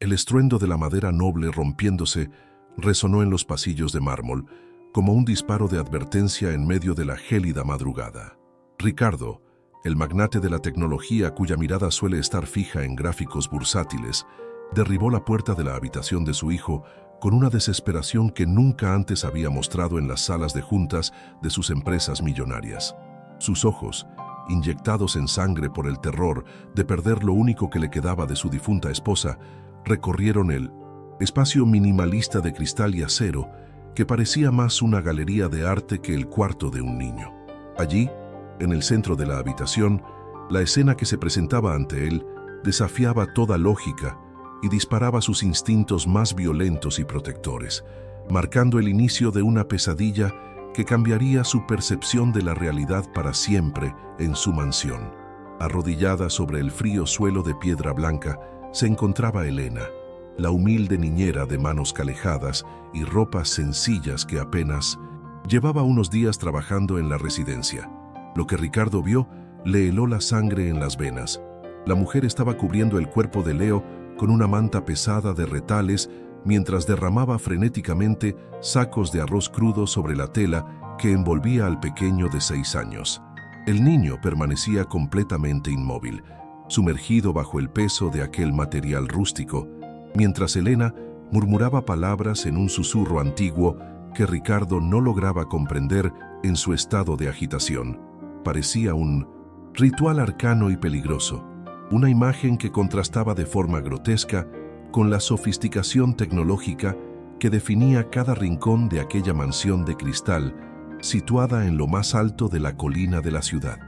El estruendo de la madera noble rompiéndose resonó en los pasillos de mármol, como un disparo de advertencia en medio de la gélida madrugada. Ricardo, el magnate de la tecnología cuya mirada suele estar fija en gráficos bursátiles, derribó la puerta de la habitación de su hijo con una desesperación que nunca antes había mostrado en las salas de juntas de sus empresas millonarias. Sus ojos, inyectados en sangre por el terror de perder lo único que le quedaba de su difunta esposa, recorrieron el espacio minimalista de cristal y acero que parecía más una galería de arte que el cuarto de un niño. Allí, en el centro de la habitación, la escena que se presentaba ante él desafiaba toda lógica y disparaba sus instintos más violentos y protectores, marcando el inicio de una pesadilla que cambiaría su percepción de la realidad para siempre en su mansión. Arrodillada sobre el frío suelo de piedra blanca, se encontraba Elena, la humilde niñera de manos calejadas y ropas sencillas que apenas llevaba unos días trabajando en la residencia. Lo que Ricardo vio le heló la sangre en las venas. La mujer estaba cubriendo el cuerpo de Leo con una manta pesada de retales mientras derramaba frenéticamente sacos de arroz crudo sobre la tela que envolvía al pequeño de 6 años. El niño permanecía completamente inmóvil, sumergido bajo el peso de aquel material rústico, mientras Elena murmuraba palabras en un susurro antiguo que Ricardo no lograba comprender en su estado de agitación. Parecía un ritual arcano y peligroso, una imagen que contrastaba de forma grotesca con la sofisticación tecnológica que definía cada rincón de aquella mansión de cristal situada en lo más alto de la colina de la ciudad.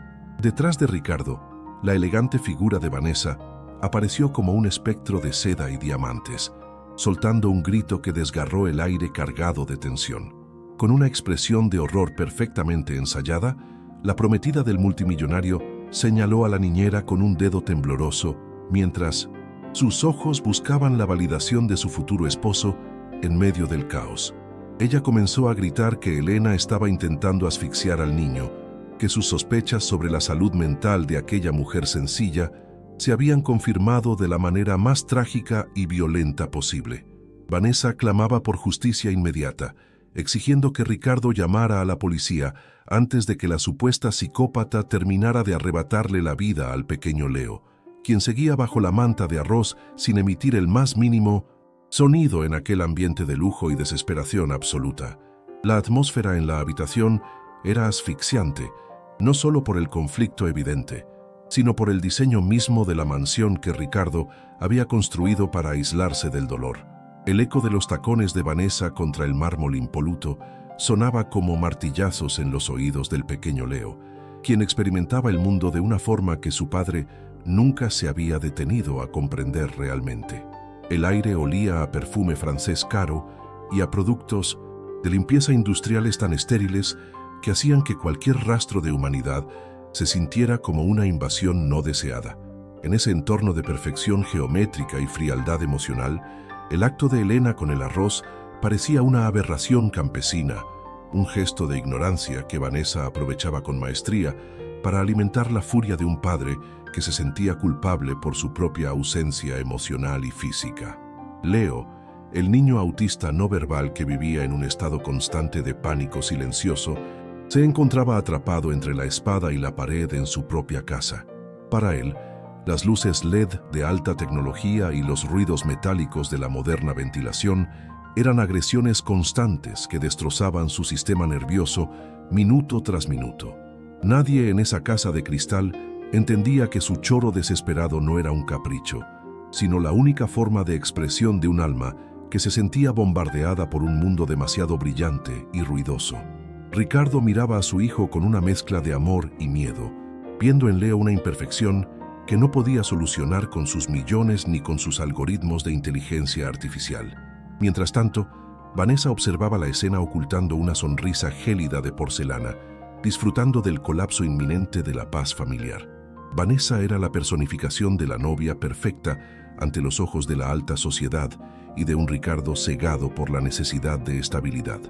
Detrás de Ricardo, la elegante figura de Vanessa apareció como un espectro de seda y diamantes, soltando un grito que desgarró el aire cargado de tensión. Con una expresión de horror perfectamente ensayada, la prometida del multimillonario señaló a la niñera con un dedo tembloroso, mientras sus ojos buscaban la validación de su futuro esposo en medio del caos. Ella comenzó a gritar que Elena estaba intentando asfixiar al niño, que sus sospechas sobre la salud mental de aquella mujer sencilla se habían confirmado de la manera más trágica y violenta posible. Vanessa clamaba por justicia inmediata, exigiendo que Ricardo llamara a la policía antes de que la supuesta psicópata terminara de arrebatarle la vida al pequeño Leo, quien seguía bajo la manta de arroz sin emitir el más mínimo sonido en aquel ambiente de lujo y desesperación absoluta. La atmósfera en la habitación era asfixiante, no solo por el conflicto evidente, sino por el diseño mismo de la mansión que Ricardo había construido para aislarse del dolor. El eco de los tacones de Vanessa contra el mármol impoluto sonaba como martillazos en los oídos del pequeño Leo, quien experimentaba el mundo de una forma que su padre nunca se había detenido a comprender realmente. El aire olía a perfume francés caro y a productos de limpieza industriales tan estériles que hacían que cualquier rastro de humanidad se sintiera como una invasión no deseada. En ese entorno de perfección geométrica y frialdad emocional, el acto de Elena con el arroz parecía una aberración campesina, un gesto de ignorancia que Vanessa aprovechaba con maestría para alimentar la furia de un padre que se sentía culpable por su propia ausencia emocional y física. Leo, el niño autista no verbal que vivía en un estado constante de pánico silencioso, se encontraba atrapado entre la espada y la pared en su propia casa. Para él, las luces LED de alta tecnología y los ruidos metálicos de la moderna ventilación eran agresiones constantes que destrozaban su sistema nervioso minuto tras minuto. Nadie en esa casa de cristal entendía que su choro desesperado no era un capricho, sino la única forma de expresión de un alma que se sentía bombardeada por un mundo demasiado brillante y ruidoso. Ricardo miraba a su hijo con una mezcla de amor y miedo, viendo en Leo una imperfección que no podía solucionar con sus millones ni con sus algoritmos de inteligencia artificial. Mientras tanto, Vanessa observaba la escena ocultando una sonrisa gélida de porcelana, disfrutando del colapso inminente de la paz familiar. Vanessa era la personificación de la novia perfecta ante los ojos de la alta sociedad y de un Ricardo cegado por la necesidad de estabilidad.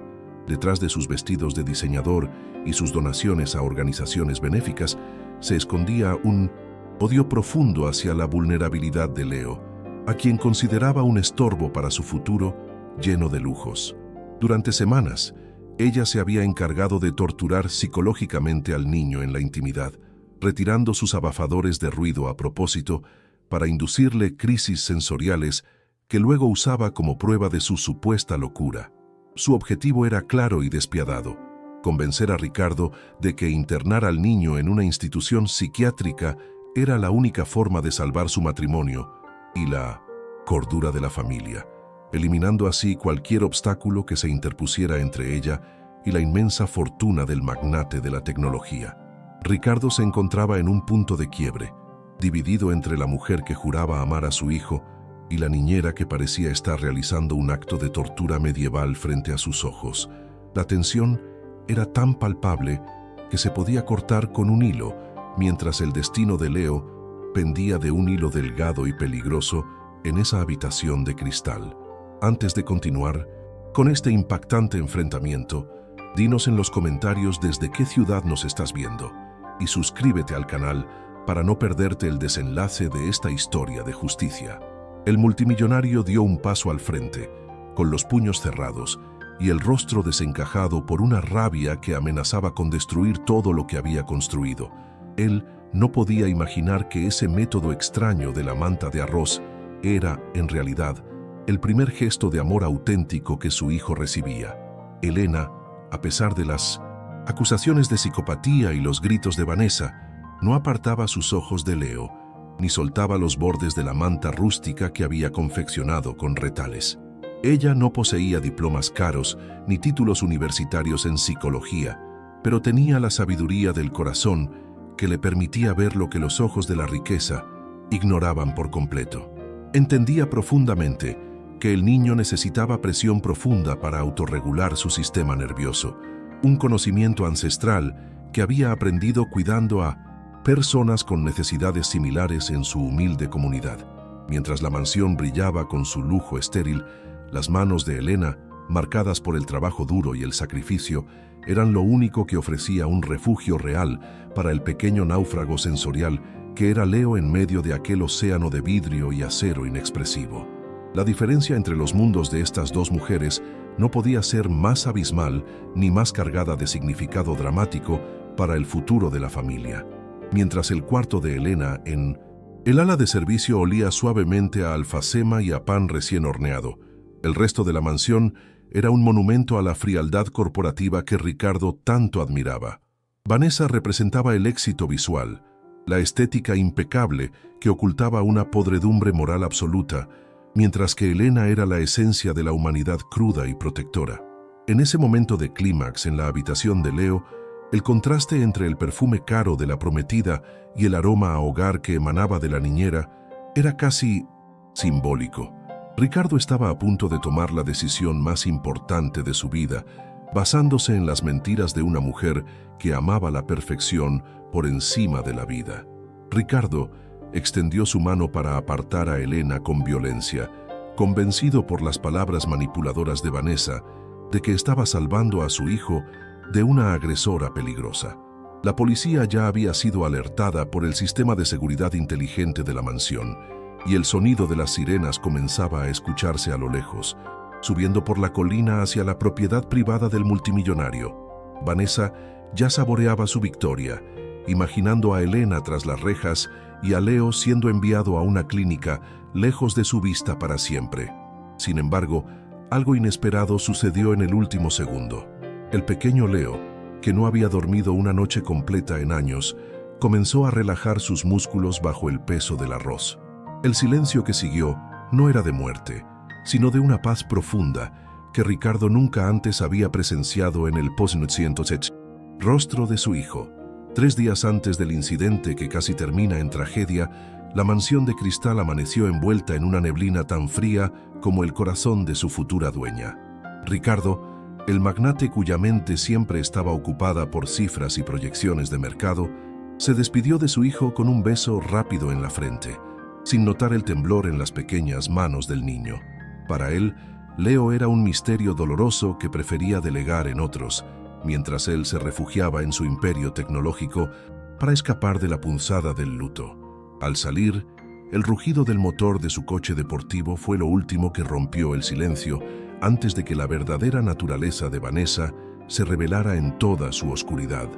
Detrás de sus vestidos de diseñador y sus donaciones a organizaciones benéficas, se escondía un odio profundo hacia la vulnerabilidad de Leo, a quien consideraba un estorbo para su futuro lleno de lujos. Durante semanas, ella se había encargado de torturar psicológicamente al niño en la intimidad, retirando sus abafadores de ruido a propósito para inducirle crisis sensoriales que luego usaba como prueba de su supuesta locura. Su objetivo era claro y despiadado: convencer a Ricardo de que internar al niño en una institución psiquiátrica era la única forma de salvar su matrimonio y la cordura de la familia, eliminando así cualquier obstáculo que se interpusiera entre ella y la inmensa fortuna del magnate de la tecnología. Ricardo se encontraba en un punto de quiebre, dividido entre la mujer que juraba amar a su hijo y la niñera que parecía estar realizando un acto de tortura medieval frente a sus ojos. La tensión era tan palpable que se podía cortar con un hilo, mientras el destino de Leo pendía de un hilo delgado y peligroso en esa habitación de cristal. Antes de continuar con este impactante enfrentamiento, dinos en los comentarios desde qué ciudad nos estás viendo y suscríbete al canal para no perderte el desenlace de esta historia de justicia. El multimillonario dio un paso al frente, con los puños cerrados y el rostro desencajado por una rabia que amenazaba con destruir todo lo que había construido. Él no podía imaginar que ese método extraño de la manta de arroz era, en realidad, el primer gesto de amor auténtico que su hijo recibía. Elena, a pesar de las acusaciones de psicopatía y los gritos de Vanessa, no apartaba sus ojos de Leo, ni soltaba los bordes de la manta rústica que había confeccionado con retales. Ella no poseía diplomas caros ni títulos universitarios en psicología, pero tenía la sabiduría del corazón que le permitía ver lo que los ojos de la riqueza ignoraban por completo. Entendía profundamente que el niño necesitaba presión profunda para autorregular su sistema nervioso, un conocimiento ancestral que había aprendido cuidando a personas con necesidades similares en su humilde comunidad. Mientras la mansión brillaba con su lujo estéril, las manos de Elena, marcadas por el trabajo duro y el sacrificio, eran lo único que ofrecía un refugio real para el pequeño náufrago sensorial que era Leo en medio de aquel océano de vidrio y acero inexpresivo. La diferencia entre los mundos de estas dos mujeres no podía ser más abismal ni más cargada de significado dramático para el futuro de la familia. Mientras el cuarto de Elena en el ala de servicio olía suavemente a alfacema y a pan recién horneado, el resto de la mansión era un monumento a la frialdad corporativa que Ricardo tanto admiraba. Vanessa representaba el éxito visual, la estética impecable que ocultaba una podredumbre moral absoluta, mientras que Elena era la esencia de la humanidad cruda y protectora. En ese momento de clímax en la habitación de Leo, el contraste entre el perfume caro de la prometida y el aroma a hogar que emanaba de la niñera era casi simbólico. Ricardo estaba a punto de tomar la decisión más importante de su vida, basándose en las mentiras de una mujer que amaba la perfección por encima de la vida. Ricardo extendió su mano para apartar a Elena con violencia, convencido por las palabras manipuladoras de Vanessa de que estaba salvando a su hijo de una agresora peligrosa. La policía ya había sido alertada por el sistema de seguridad inteligente de la mansión, y el sonido de las sirenas comenzaba a escucharse a lo lejos, subiendo por la colina hacia la propiedad privada del multimillonario. Vanessa ya saboreaba su victoria, imaginando a Elena tras las rejas y a Leo siendo enviado a una clínica lejos de su vista para siempre. Sin embargo, algo inesperado sucedió en el último segundo. El pequeño Leo, que no había dormido una noche completa en años, comenzó a relajar sus músculos bajo el peso del arroz. El silencio que siguió no era de muerte, sino de una paz profunda que Ricardo nunca antes había presenciado en el rostro de su hijo. 3 días antes del incidente que casi termina en tragedia, la mansión de cristal amaneció envuelta en una neblina tan fría como el corazón de su futura dueña. Ricardo, el magnate cuya mente siempre estaba ocupada por cifras y proyecciones de mercado, se despidió de su hijo con un beso rápido en la frente, sin notar el temblor en las pequeñas manos del niño. Para él, Leo era un misterio doloroso que prefería delegar en otros, mientras él se refugiaba en su imperio tecnológico para escapar de la punzada del luto. Al salir, El rugido del motor de su coche deportivo fue lo último que rompió el silencio antes de que la verdadera naturaleza de Vanessa se revelara en toda su oscuridad.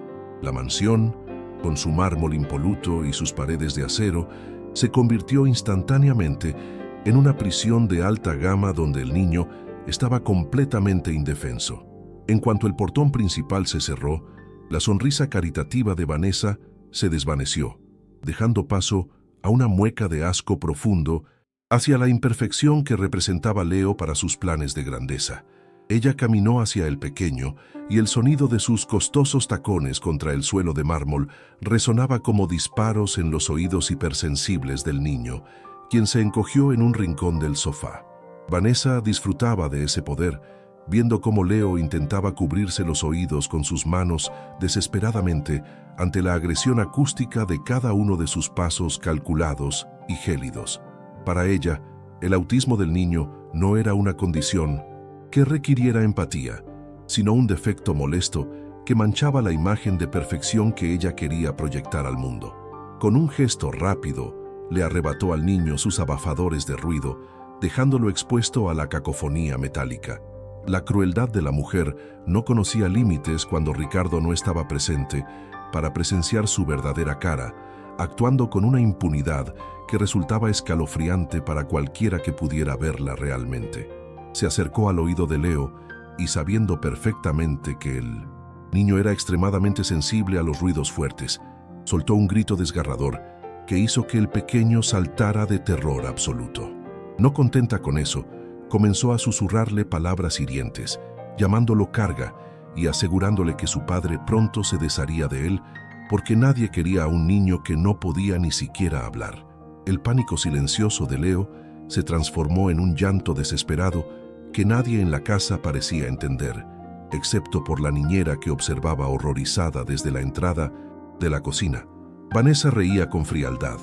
La mansión, con su mármol impoluto y sus paredes de acero, se convirtió instantáneamente en una prisión de alta gama donde el niño estaba completamente indefenso. En cuanto el portón principal se cerró, la sonrisa caritativa de Vanessa se desvaneció, dejando paso a una mueca de asco profundo hacia la imperfección que representaba Leo para sus planes de grandeza. Ella caminó hacia el pequeño y el sonido de sus costosos tacones contra el suelo de mármol resonaba como disparos en los oídos hipersensibles del niño, quien se encogió en un rincón del sofá. Vanessa disfrutaba de ese poder, viendo cómo Leo intentaba cubrirse los oídos con sus manos desesperadamente ante la agresión acústica de cada uno de sus pasos calculados y gélidos. Para ella, el autismo del niño no era una condición que requiriera empatía, sino un defecto molesto que manchaba la imagen de perfección que ella quería proyectar al mundo. Con un gesto rápido, le arrebató al niño sus abafadores de ruido, dejándolo expuesto a la cacofonía metálica. La crueldad de la mujer no conocía límites cuando Ricardo no estaba presente para presenciar su verdadera cara, actuando con una impunidad que resultaba escalofriante para cualquiera que pudiera verla realmente. Se acercó al oído de Leo y, sabiendo perfectamente que el niño era extremadamente sensible a los ruidos fuertes, soltó un grito desgarrador que hizo que el pequeño saltara de terror absoluto. No contenta con eso, comenzó a susurrarle palabras hirientes, llamándolo carga y asegurándole que su padre pronto se desharía de él porque nadie quería a un niño que no podía ni siquiera hablar. El pánico silencioso de Leo se transformó en un llanto desesperado que nadie en la casa parecía entender, excepto por la niñera que observaba horrorizada desde la entrada de la cocina. Vanessa reía con frialdad,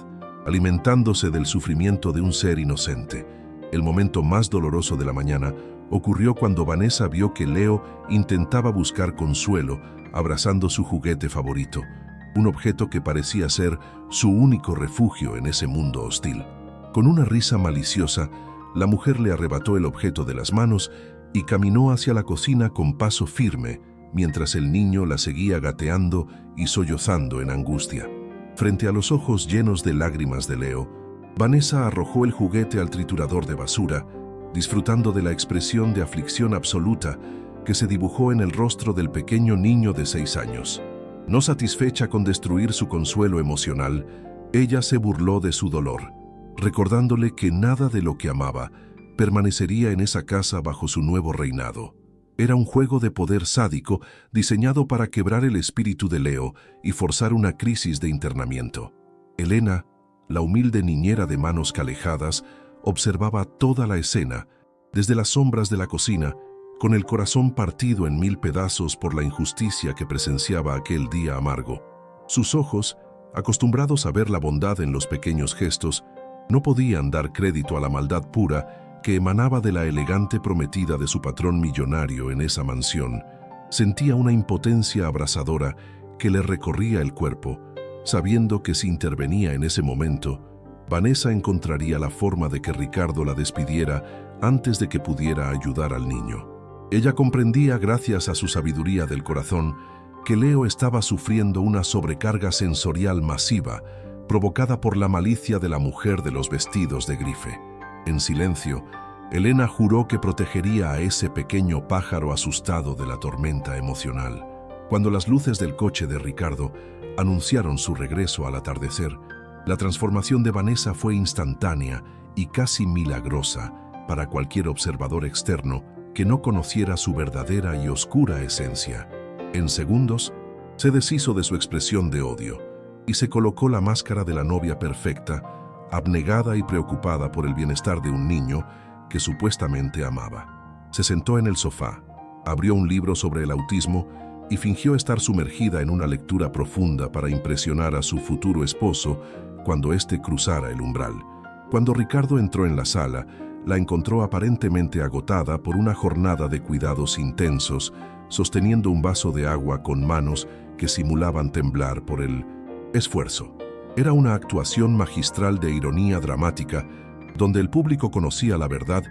alimentándose del sufrimiento de un ser inocente. El momento más doloroso de la mañana ocurrió cuando Vanessa vio que Leo intentaba buscar consuelo abrazando su juguete favorito, un objeto que parecía ser su único refugio en ese mundo hostil. Con una risa maliciosa, la mujer le arrebató el objeto de las manos y caminó hacia la cocina con paso firme, mientras el niño la seguía gateando y sollozando en angustia. Frente a los ojos llenos de lágrimas de Leo, Vanessa arrojó el juguete al triturador de basura, disfrutando de la expresión de aflicción absoluta que se dibujó en el rostro del pequeño niño de 6 años. No satisfecha con destruir su consuelo emocional, ella se burló de su dolor, recordándole que nada de lo que amaba permanecería en esa casa bajo su nuevo reinado. Era un juego de poder sádico diseñado para quebrar el espíritu de Leo y forzar una crisis de internamiento. Elena, la humilde niñera de manos calejadas, observaba toda la escena desde las sombras de la cocina, con el corazón partido en 1000 pedazos por la injusticia que presenciaba aquel día amargo. Sus ojos, acostumbrados a ver la bondad en los pequeños gestos, no podían dar crédito a la maldad pura que emanaba de la elegante prometida de su patrón millonario en esa mansión. Sentía una impotencia abrasadora que le recorría el cuerpo, sabiendo que si intervenía en ese momento, Vanessa encontraría la forma de que Ricardo la despidiera antes de que pudiera ayudar al niño. Ella comprendía, gracias a su sabiduría del corazón, que Leo estaba sufriendo una sobrecarga sensorial masiva provocada por la malicia de la mujer de los vestidos de grife. En silencio, Elena juró que protegería a ese pequeño pájaro asustado de la tormenta emocional. Cuando las luces del coche de Ricardo anunciaron su regreso al atardecer, la transformación de Vanessa fue instantánea y casi milagrosa para cualquier observador externo que no conociera su verdadera y oscura esencia. En segundos, se deshizo de su expresión de odio y se colocó la máscara de la novia perfecta, abnegada y preocupada por el bienestar de un niño que supuestamente amaba. Se sentó en el sofá, abrió un libro sobre el autismo y fingió estar sumergida en una lectura profunda para impresionar a su futuro esposo cuando éste cruzara el umbral. Cuando Ricardo entró en la sala, la encontró aparentemente agotada por una jornada de cuidados intensos, sosteniendo un vaso de agua con manos que simulaban temblar por el esfuerzo. Era una actuación magistral de ironía dramática, donde el público conocía la verdad,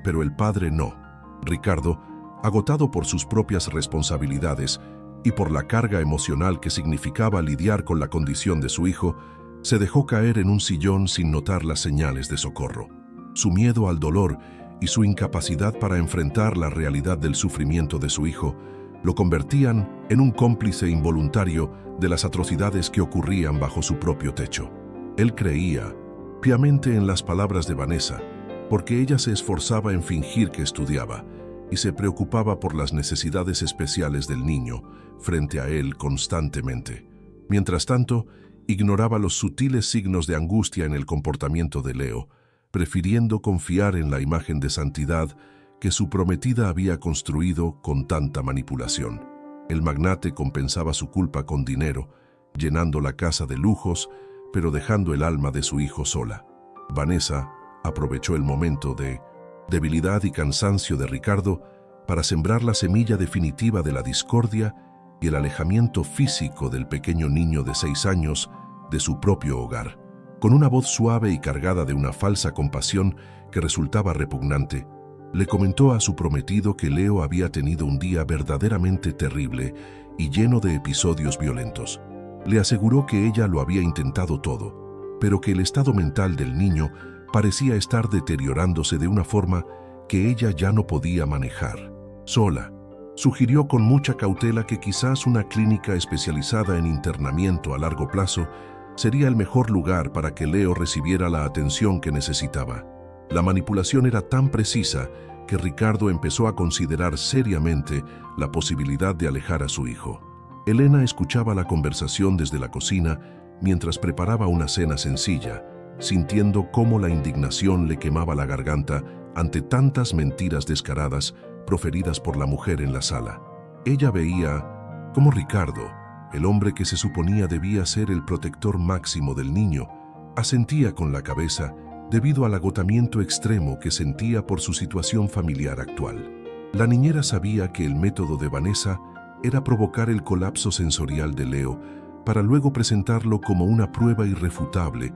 pero el padre no. Ricardo, agotado por sus propias responsabilidades y por la carga emocional que significaba lidiar con la condición de su hijo, se dejó caer en un sillón sin notar las señales de socorro. Su miedo al dolor y su incapacidad para enfrentar la realidad del sufrimiento de su hijo lo convertían en un cómplice involuntario de las atrocidades que ocurrían bajo su propio techo. Él creía piamente en las palabras de Vanessa, porque ella se esforzaba en fingir que estudiaba y se preocupaba por las necesidades especiales del niño frente a él constantemente. Mientras tanto, ignoraba los sutiles signos de angustia en el comportamiento de Leo, prefiriendo confiar en la imagen de santidad que su prometida había construido con tanta manipulación. El magnate compensaba su culpa con dinero, llenando la casa de lujos, pero dejando el alma de su hijo sola. Vanessa aprovechó el momento de debilidad y cansancio de Ricardo para sembrar la semilla definitiva de la discordia y el alejamiento físico del pequeño niño de 6 años de su propio hogar. Con una voz suave y cargada de una falsa compasión que resultaba repugnante, le comentó a su prometido que Leo había tenido un día verdaderamente terrible y lleno de episodios violentos. Le aseguró que ella lo había intentado todo, pero que el estado mental del niño parecía estar deteriorándose de una forma que ella ya no podía manejar sola. Sugirió con mucha cautela que quizás una clínica especializada en internamiento a largo plazo sería el mejor lugar para que Leo recibiera la atención que necesitaba. La manipulación era tan precisa que Ricardo empezó a considerar seriamente la posibilidad de alejar a su hijo. Elena escuchaba la conversación desde la cocina mientras preparaba una cena sencilla, sintiendo cómo la indignación le quemaba la garganta ante tantas mentiras descaradas proferidas por la mujer en la sala. Ella veía cómo Ricardo, el hombre que se suponía debía ser el protector máximo del niño, asentía con la cabeza debido al agotamiento extremo que sentía por su situación familiar actual. La niñera sabía que el método de Vanessa era provocar el colapso sensorial de Leo para luego presentarlo como una prueba irrefutable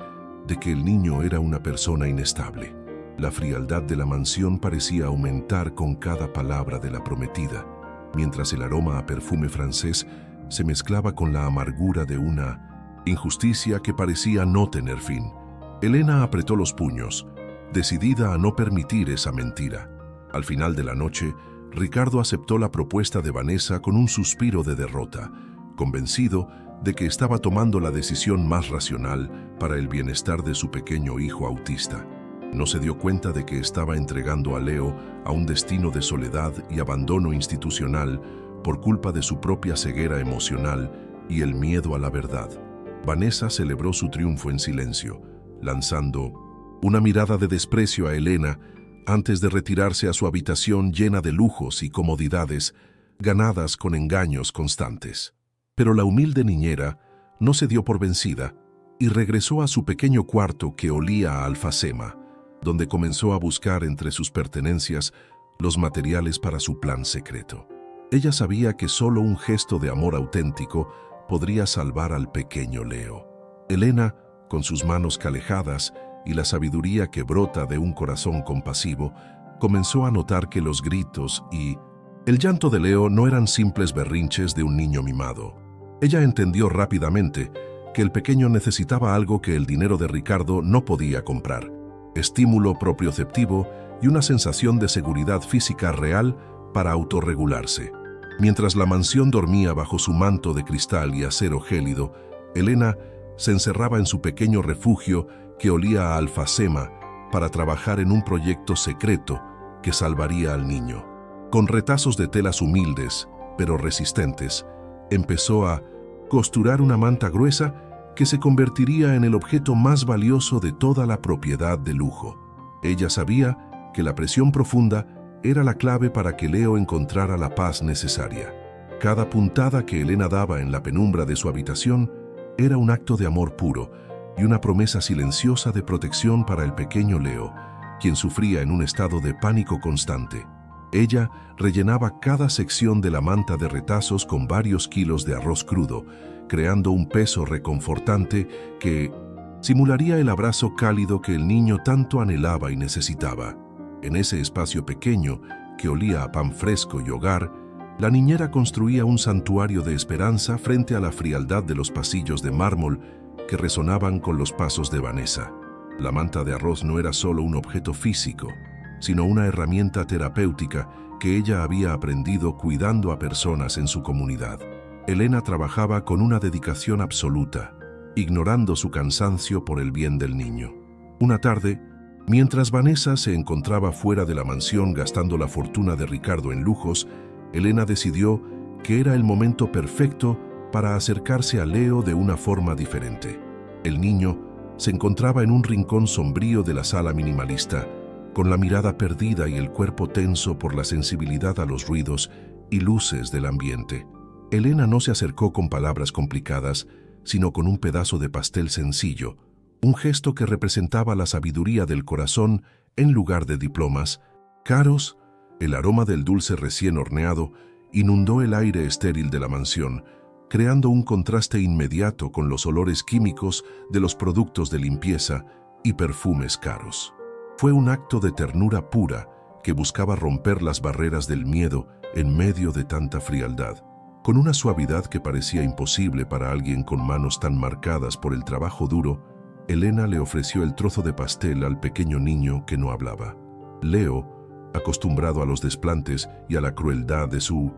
de que el niño era una persona inestable. La frialdad de la mansión parecía aumentar con cada palabra de la prometida, mientras el aroma a perfume francés se mezclaba con la amargura de una injusticia que parecía no tener fin. Elena apretó los puños, decidida a no permitir esa mentira. Al final de la noche, Ricardo aceptó la propuesta de Vanessa con un suspiro de derrota, convencido de que estaba tomando la decisión más racional para el bienestar de su pequeño hijo autista. No se dio cuenta de que estaba entregando a Leo a un destino de soledad y abandono institucional por culpa de su propia ceguera emocional y el miedo a la verdad. Vanessa celebró su triunfo en silencio, lanzando una mirada de desprecio a Elena antes de retirarse a su habitación llena de lujos y comodidades ganadas con engaños constantes. Pero la humilde niñera no se dio por vencida y regresó a su pequeño cuarto que olía a alfacema, donde comenzó a buscar entre sus pertenencias los materiales para su plan secreto. Ella sabía que solo un gesto de amor auténtico podría salvar al pequeño Leo. Elena, con sus manos calejadas y la sabiduría que brota de un corazón compasivo, comenzó a notar que los gritos y el llanto de Leo no eran simples berrinches de un niño mimado. Ella entendió rápidamente que el pequeño necesitaba algo que el dinero de Ricardo no podía comprar: estímulo propioceptivo y una sensación de seguridad física real para autorregularse. Mientras la mansión dormía bajo su manto de cristal y acero gélido, Elena se encerraba en su pequeño refugio que olía a alfacema para trabajar en un proyecto secreto que salvaría al niño. Con retazos de telas humildes, pero resistentes, empezó a costurar una manta gruesa que se convertiría en el objeto más valioso de toda la propiedad de lujo. Ella sabía que la presión profunda era la clave para que Leo encontrara la paz necesaria. Cada puntada que Elena daba en la penumbra de su habitación era un acto de amor puro y una promesa silenciosa de protección para el pequeño Leo, quien sufría en un estado de pánico constante. Ella rellenaba cada sección de la manta de retazos con varios kilos de arroz crudo, creando un peso reconfortante que simularía el abrazo cálido que el niño tanto anhelaba y necesitaba. En ese espacio pequeño, que olía a pan fresco y hogar, la niñera construía un santuario de esperanza frente a la frialdad de los pasillos de mármol que resonaban con los pasos de Vanessa. La manta de arroz no era solo un objeto físico, sino una herramienta terapéutica que ella había aprendido cuidando a personas en su comunidad. Elena trabajaba con una dedicación absoluta, ignorando su cansancio por el bien del niño. Una tarde, mientras Vanessa se encontraba fuera de la mansión gastando la fortuna de Ricardo en lujos, Elena decidió que era el momento perfecto para acercarse a Leo de una forma diferente. El niño se encontraba en un rincón sombrío de la sala minimalista, con la mirada perdida y el cuerpo tenso por la sensibilidad a los ruidos y luces del ambiente. Elena no se acercó con palabras complicadas, sino con un pedazo de pastel sencillo, un gesto que representaba la sabiduría del corazón en lugar de diplomas caros. El aroma del dulce recién horneado inundó el aire estéril de la mansión, creando un contraste inmediato con los olores químicos de los productos de limpieza y perfumes caros. Fue un acto de ternura pura que buscaba romper las barreras del miedo en medio de tanta frialdad. Con una suavidad que parecía imposible para alguien con manos tan marcadas por el trabajo duro, Elena le ofreció el trozo de pastel al pequeño niño que no hablaba. Leo, acostumbrado a los desplantes y a la crueldad de su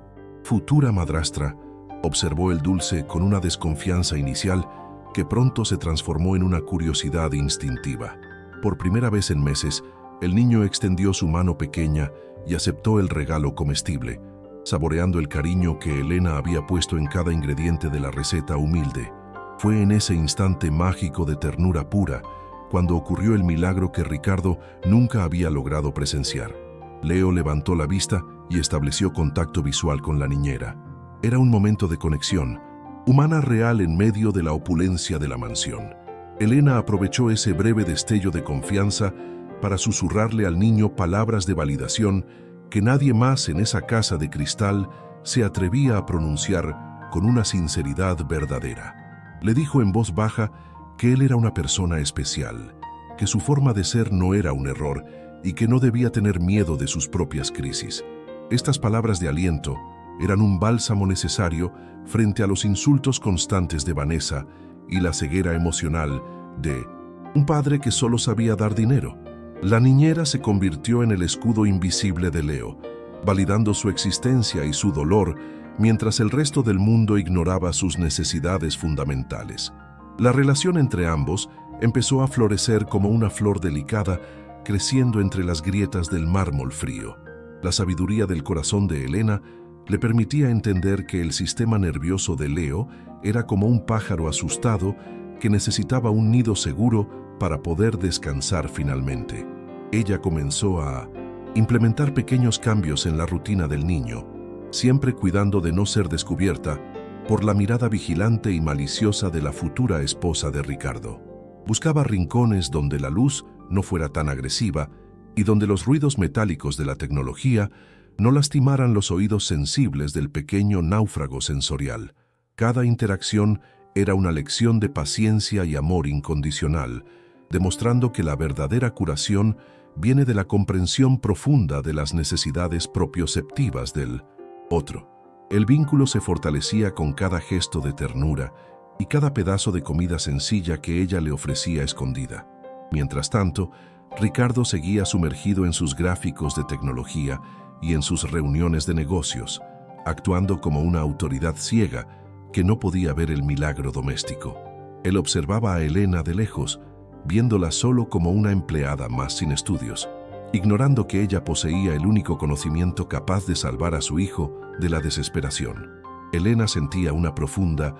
futura madrastra, observó el dulce con una desconfianza inicial que pronto se transformó en una curiosidad instintiva. Por primera vez en meses, el niño extendió su mano pequeña y aceptó el regalo comestible, saboreando el cariño que Elena había puesto en cada ingrediente de la receta humilde. Fue en ese instante mágico de ternura pura cuando ocurrió el milagro que Ricardo nunca había logrado presenciar. Leo levantó la vista y estableció contacto visual con la niñera. Era un momento de conexión, humana real en medio de la opulencia de la mansión. Elena aprovechó ese breve destello de confianza para susurrarle al niño palabras de validación que nadie más en esa casa de cristal se atrevía a pronunciar con una sinceridad verdadera. Le dijo en voz baja que él era una persona especial, que su forma de ser no era un error y que no debía tener miedo de sus propias crisis. Estas palabras de aliento eran un bálsamo necesario frente a los insultos constantes de Vanessa y la ceguera emocional de un padre que solo sabía dar dinero. La niñera se convirtió en el escudo invisible de Leo, validando su existencia y su dolor mientras el resto del mundo ignoraba sus necesidades fundamentales. La relación entre ambos empezó a florecer como una flor delicada creciendo entre las grietas del mármol frío. La sabiduría del corazón de Elena le permitía entender que el sistema nervioso de Leo era como un pájaro asustado que necesitaba un nido seguro para poder descansar finalmente. Ella comenzó a implementar pequeños cambios en la rutina del niño, siempre cuidando de no ser descubierta por la mirada vigilante y maliciosa de la futura esposa de Ricardo. Buscaba rincones donde la luz no fuera tan agresiva y donde los ruidos metálicos de la tecnología no lastimaran los oídos sensibles del pequeño náufrago sensorial. Cada interacción era una lección de paciencia y amor incondicional, demostrando que la verdadera curación viene de la comprensión profunda de las necesidades propioceptivas del otro. El vínculo se fortalecía con cada gesto de ternura y cada pedazo de comida sencilla que ella le ofrecía escondida. Mientras tanto, Ricardo seguía sumergido en sus gráficos de tecnología y en sus reuniones de negocios, actuando como una autoridad ciega que no podía ver el milagro doméstico. Él observaba a Elena de lejos, viéndola solo como una empleada más sin estudios, ignorando que ella poseía el único conocimiento capaz de salvar a su hijo de la desesperación. Elena sentía una profunda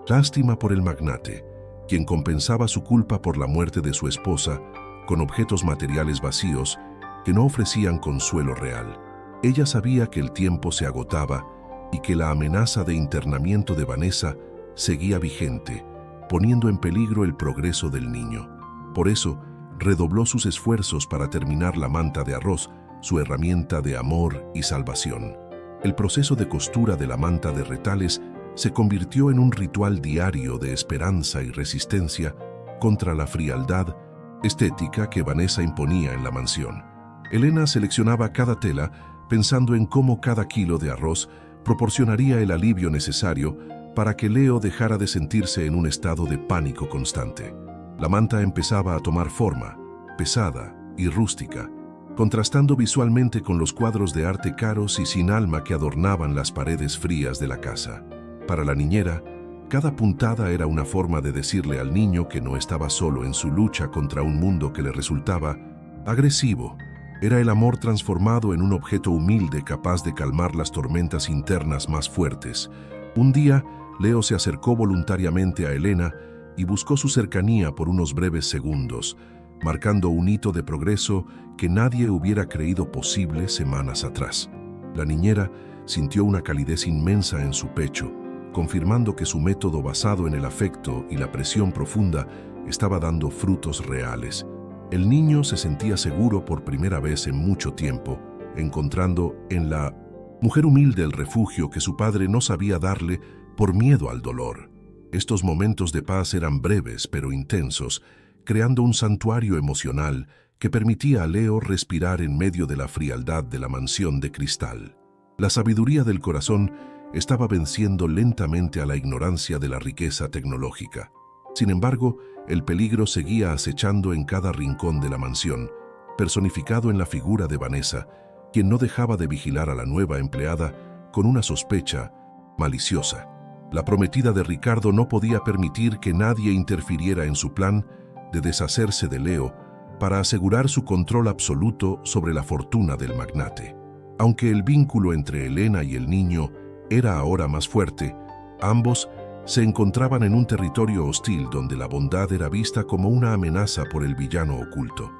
lástima por el magnate, quien compensaba su culpa por la muerte de su esposa con objetos materiales vacíos que no ofrecían consuelo real. Ella sabía que el tiempo se agotaba y que la amenaza de internamiento de Vanessa seguía vigente, poniendo en peligro el progreso del niño. Por eso, redobló sus esfuerzos para terminar la manta de arroz, su herramienta de amor y salvación. El proceso de costura de la manta de retales se convirtió en un ritual diario de esperanza y resistencia contra la frialdad estética que Vanessa imponía en la mansión. Elena seleccionaba cada tela pensando en cómo cada kilo de arroz proporcionaría el alivio necesario para que Leo dejara de sentirse en un estado de pánico constante. La manta empezaba a tomar forma, pesada y rústica, contrastando visualmente con los cuadros de arte caros y sin alma que adornaban las paredes frías de la casa. Para la niñera, cada puntada era una forma de decirle al niño que no estaba solo en su lucha contra un mundo que le resultaba agresivo. Era el amor transformado en un objeto humilde capaz de calmar las tormentas internas más fuertes. Un día, Leo se acercó voluntariamente a Elena y buscó su cercanía por unos breves segundos, marcando un hito de progreso que nadie hubiera creído posible semanas atrás. La niñera sintió una calidez inmensa en su pecho, confirmando que su método basado en el afecto y la presión profunda estaba dando frutos reales. El niño se sentía seguro por primera vez en mucho tiempo, encontrando en la mujer humilde el refugio que su padre no sabía darle por miedo al dolor. Estos momentos de paz eran breves pero intensos, creando un santuario emocional que permitía a Leo respirar en medio de la frialdad de la mansión de cristal. La sabiduría del corazón estaba venciendo lentamente a la ignorancia de la riqueza tecnológica. Sin embargo, el peligro seguía acechando en cada rincón de la mansión, personificado en la figura de Vanessa, quien no dejaba de vigilar a la nueva empleada con una sospecha maliciosa. La prometida de Ricardo no podía permitir que nadie interfiriera en su plan de deshacerse de Leo para asegurar su control absoluto sobre la fortuna del magnate. Aunque el vínculo entre Elena y el niño era ahora más fuerte, ambos se encontraban en un territorio hostil donde la bondad era vista como una amenaza por el villano oculto.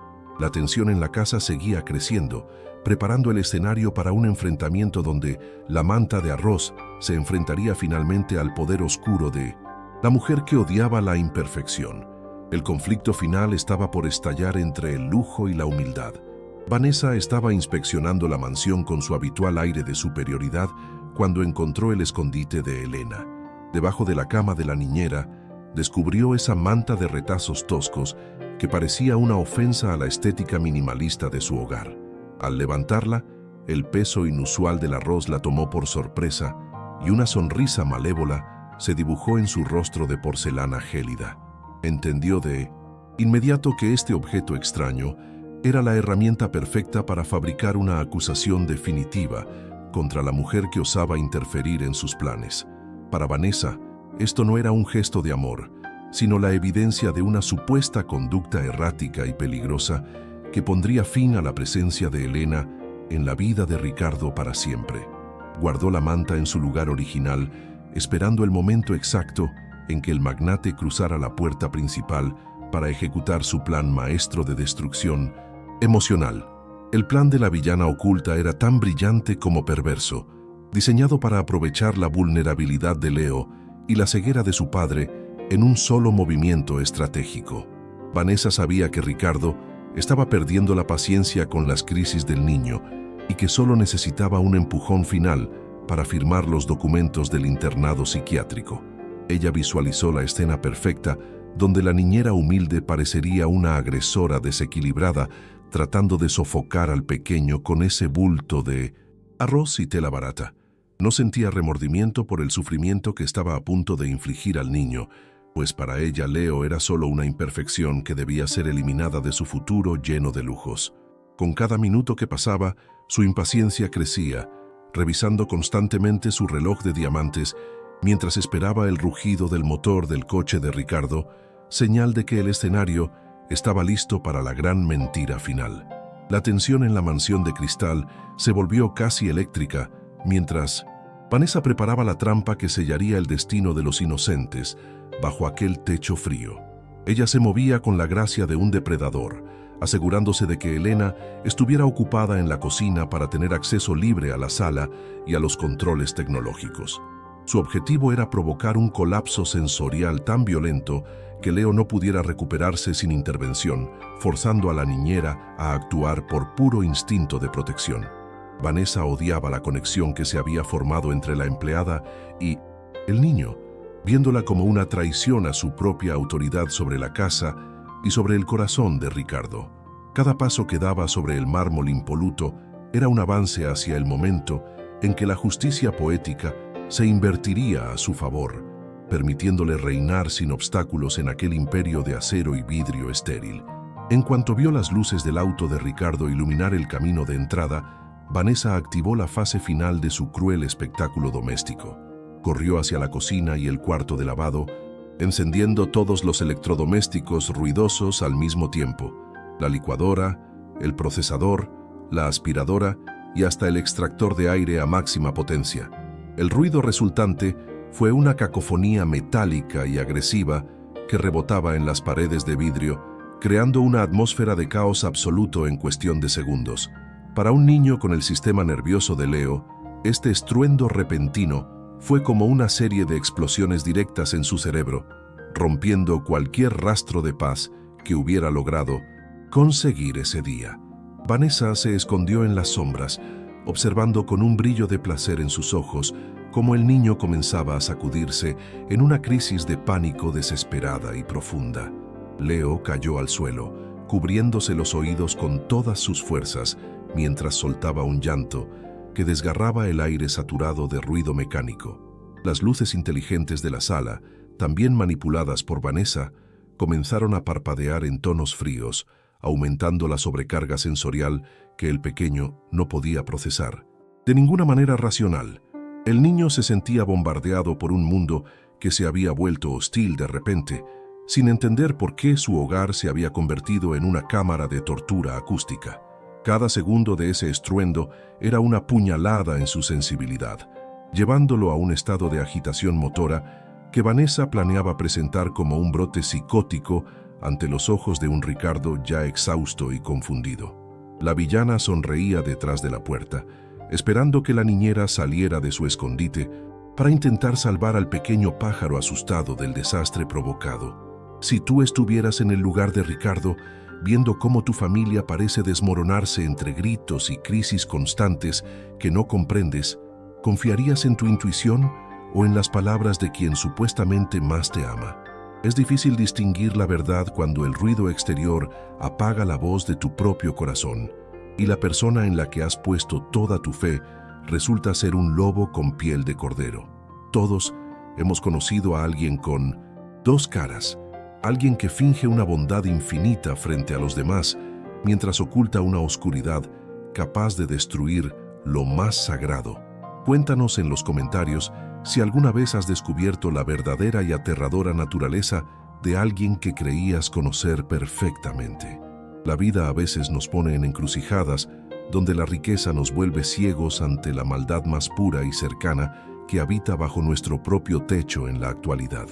La tensión en la casa seguía creciendo, preparando el escenario para un enfrentamiento donde la manta de arroz se enfrentaría finalmente al poder oscuro de la mujer que odiaba la imperfección. El conflicto final estaba por estallar entre el lujo y la humildad. Vanessa estaba inspeccionando la mansión con su habitual aire de superioridad cuando encontró el escondite de Elena. Debajo de la cama de la niñera, descubrió esa manta de retazos toscos que parecía una ofensa a la estética minimalista de su hogar. Al levantarla, el peso inusual del arroz la tomó por sorpresa y una sonrisa malévola se dibujó en su rostro de porcelana gélida. Entendió de inmediato que este objeto extraño era la herramienta perfecta para fabricar una acusación definitiva contra la mujer que osaba interferir en sus planes. Para Vanessa, esto no era un gesto de amor, sino la evidencia de una supuesta conducta errática y peligrosa que pondría fin a la presencia de Elena en la vida de Ricardo para siempre. Guardó la manta en su lugar original, esperando el momento exacto en que el magnate cruzara la puerta principal para ejecutar su plan maestro de destrucción emocional. El plan de la villana oculta era tan brillante como perverso, diseñado para aprovechar la vulnerabilidad de Leo y la ceguera de su padre en un solo movimiento estratégico. Vanessa sabía que Ricardo estaba perdiendo la paciencia con las crisis del niño y que solo necesitaba un empujón final para firmar los documentos del internado psiquiátrico. Ella visualizó la escena perfecta donde la niñera humilde parecería una agresora desequilibrada tratando de sofocar al pequeño con ese bulto de arroz y tela barata. No sentía remordimiento por el sufrimiento que estaba a punto de infligir al niño, pues para ella Leo era solo una imperfección que debía ser eliminada de su futuro lleno de lujos. Con cada minuto que pasaba, su impaciencia crecía, revisando constantemente su reloj de diamantes mientras esperaba el rugido del motor del coche de Ricardo, señal de que el escenario estaba listo para la gran mentira final. La tensión en la mansión de cristal se volvió casi eléctrica mientras Vanessa preparaba la trampa que sellaría el destino de los inocentes bajo aquel techo frío. Ella se movía con la gracia de un depredador, asegurándose de que Elena estuviera ocupada en la cocina para tener acceso libre a la sala y a los controles tecnológicos. Su objetivo era provocar un colapso sensorial tan violento que Leo no pudiera recuperarse sin intervención, forzando a la niñera a actuar por puro instinto de protección. Vanessa odiaba la conexión que se había formado entre la empleada y el niño, viéndola como una traición a su propia autoridad sobre la casa y sobre el corazón de Ricardo. Cada paso que daba sobre el mármol impoluto era un avance hacia el momento en que la justicia poética se invertiría a su favor, permitiéndole reinar sin obstáculos en aquel imperio de acero y vidrio estéril. En cuanto vio las luces del auto de Ricardo iluminar el camino de entrada, Vanessa activó la fase final de su cruel espectáculo doméstico. Corrió hacia la cocina y el cuarto de lavado, encendiendo todos los electrodomésticos ruidosos al mismo tiempo: la licuadora, el procesador, la aspiradora y hasta el extractor de aire a máxima potencia. El ruido resultante fue una cacofonía metálica y agresiva que rebotaba en las paredes de vidrio, creando una atmósfera de caos absoluto en cuestión de segundos. Para un niño con el sistema nervioso de Leo, este estruendo repentino fue como una serie de explosiones directas en su cerebro, rompiendo cualquier rastro de paz que hubiera logrado conseguir ese día. Vanessa se escondió en las sombras, observando con un brillo de placer en sus ojos cómo el niño comenzaba a sacudirse en una crisis de pánico desesperada y profunda. Leo cayó al suelo, cubriéndose los oídos con todas sus fuerzas, mientras soltaba un llanto que desgarraba el aire saturado de ruido mecánico. Las luces inteligentes de la sala, también manipuladas por Vanessa, comenzaron a parpadear en tonos fríos, aumentando la sobrecarga sensorial que el pequeño no podía procesar. De ninguna manera racional, el niño se sentía bombardeado por un mundo que se había vuelto hostil de repente, sin entender por qué su hogar se había convertido en una cámara de tortura acústica. Cada segundo de ese estruendo era una puñalada en su sensibilidad, llevándolo a un estado de agitación motora que Vanessa planeaba presentar como un brote psicótico ante los ojos de un Ricardo ya exhausto y confundido. La villana sonreía detrás de la puerta, esperando que la niñera saliera de su escondite para intentar salvar al pequeño pájaro asustado del desastre provocado. Si tú estuvieras en el lugar de Ricardo, viendo cómo tu familia parece desmoronarse entre gritos y crisis constantes que no comprendes, ¿confiarías en tu intuición o en las palabras de quien supuestamente más te ama? Es difícil distinguir la verdad cuando el ruido exterior apaga la voz de tu propio corazón y la persona en la que has puesto toda tu fe resulta ser un lobo con piel de cordero. Todos hemos conocido a alguien con dos caras, alguien que finge una bondad infinita frente a los demás mientras oculta una oscuridad capaz de destruir lo más sagrado. Cuéntanos en los comentarios si alguna vez has descubierto la verdadera y aterradora naturaleza de alguien que creías conocer perfectamente. La vida a veces nos pone en encrucijadas donde la riqueza nos vuelve ciegos ante la maldad más pura y cercana que habita bajo nuestro propio techo en la actualidad.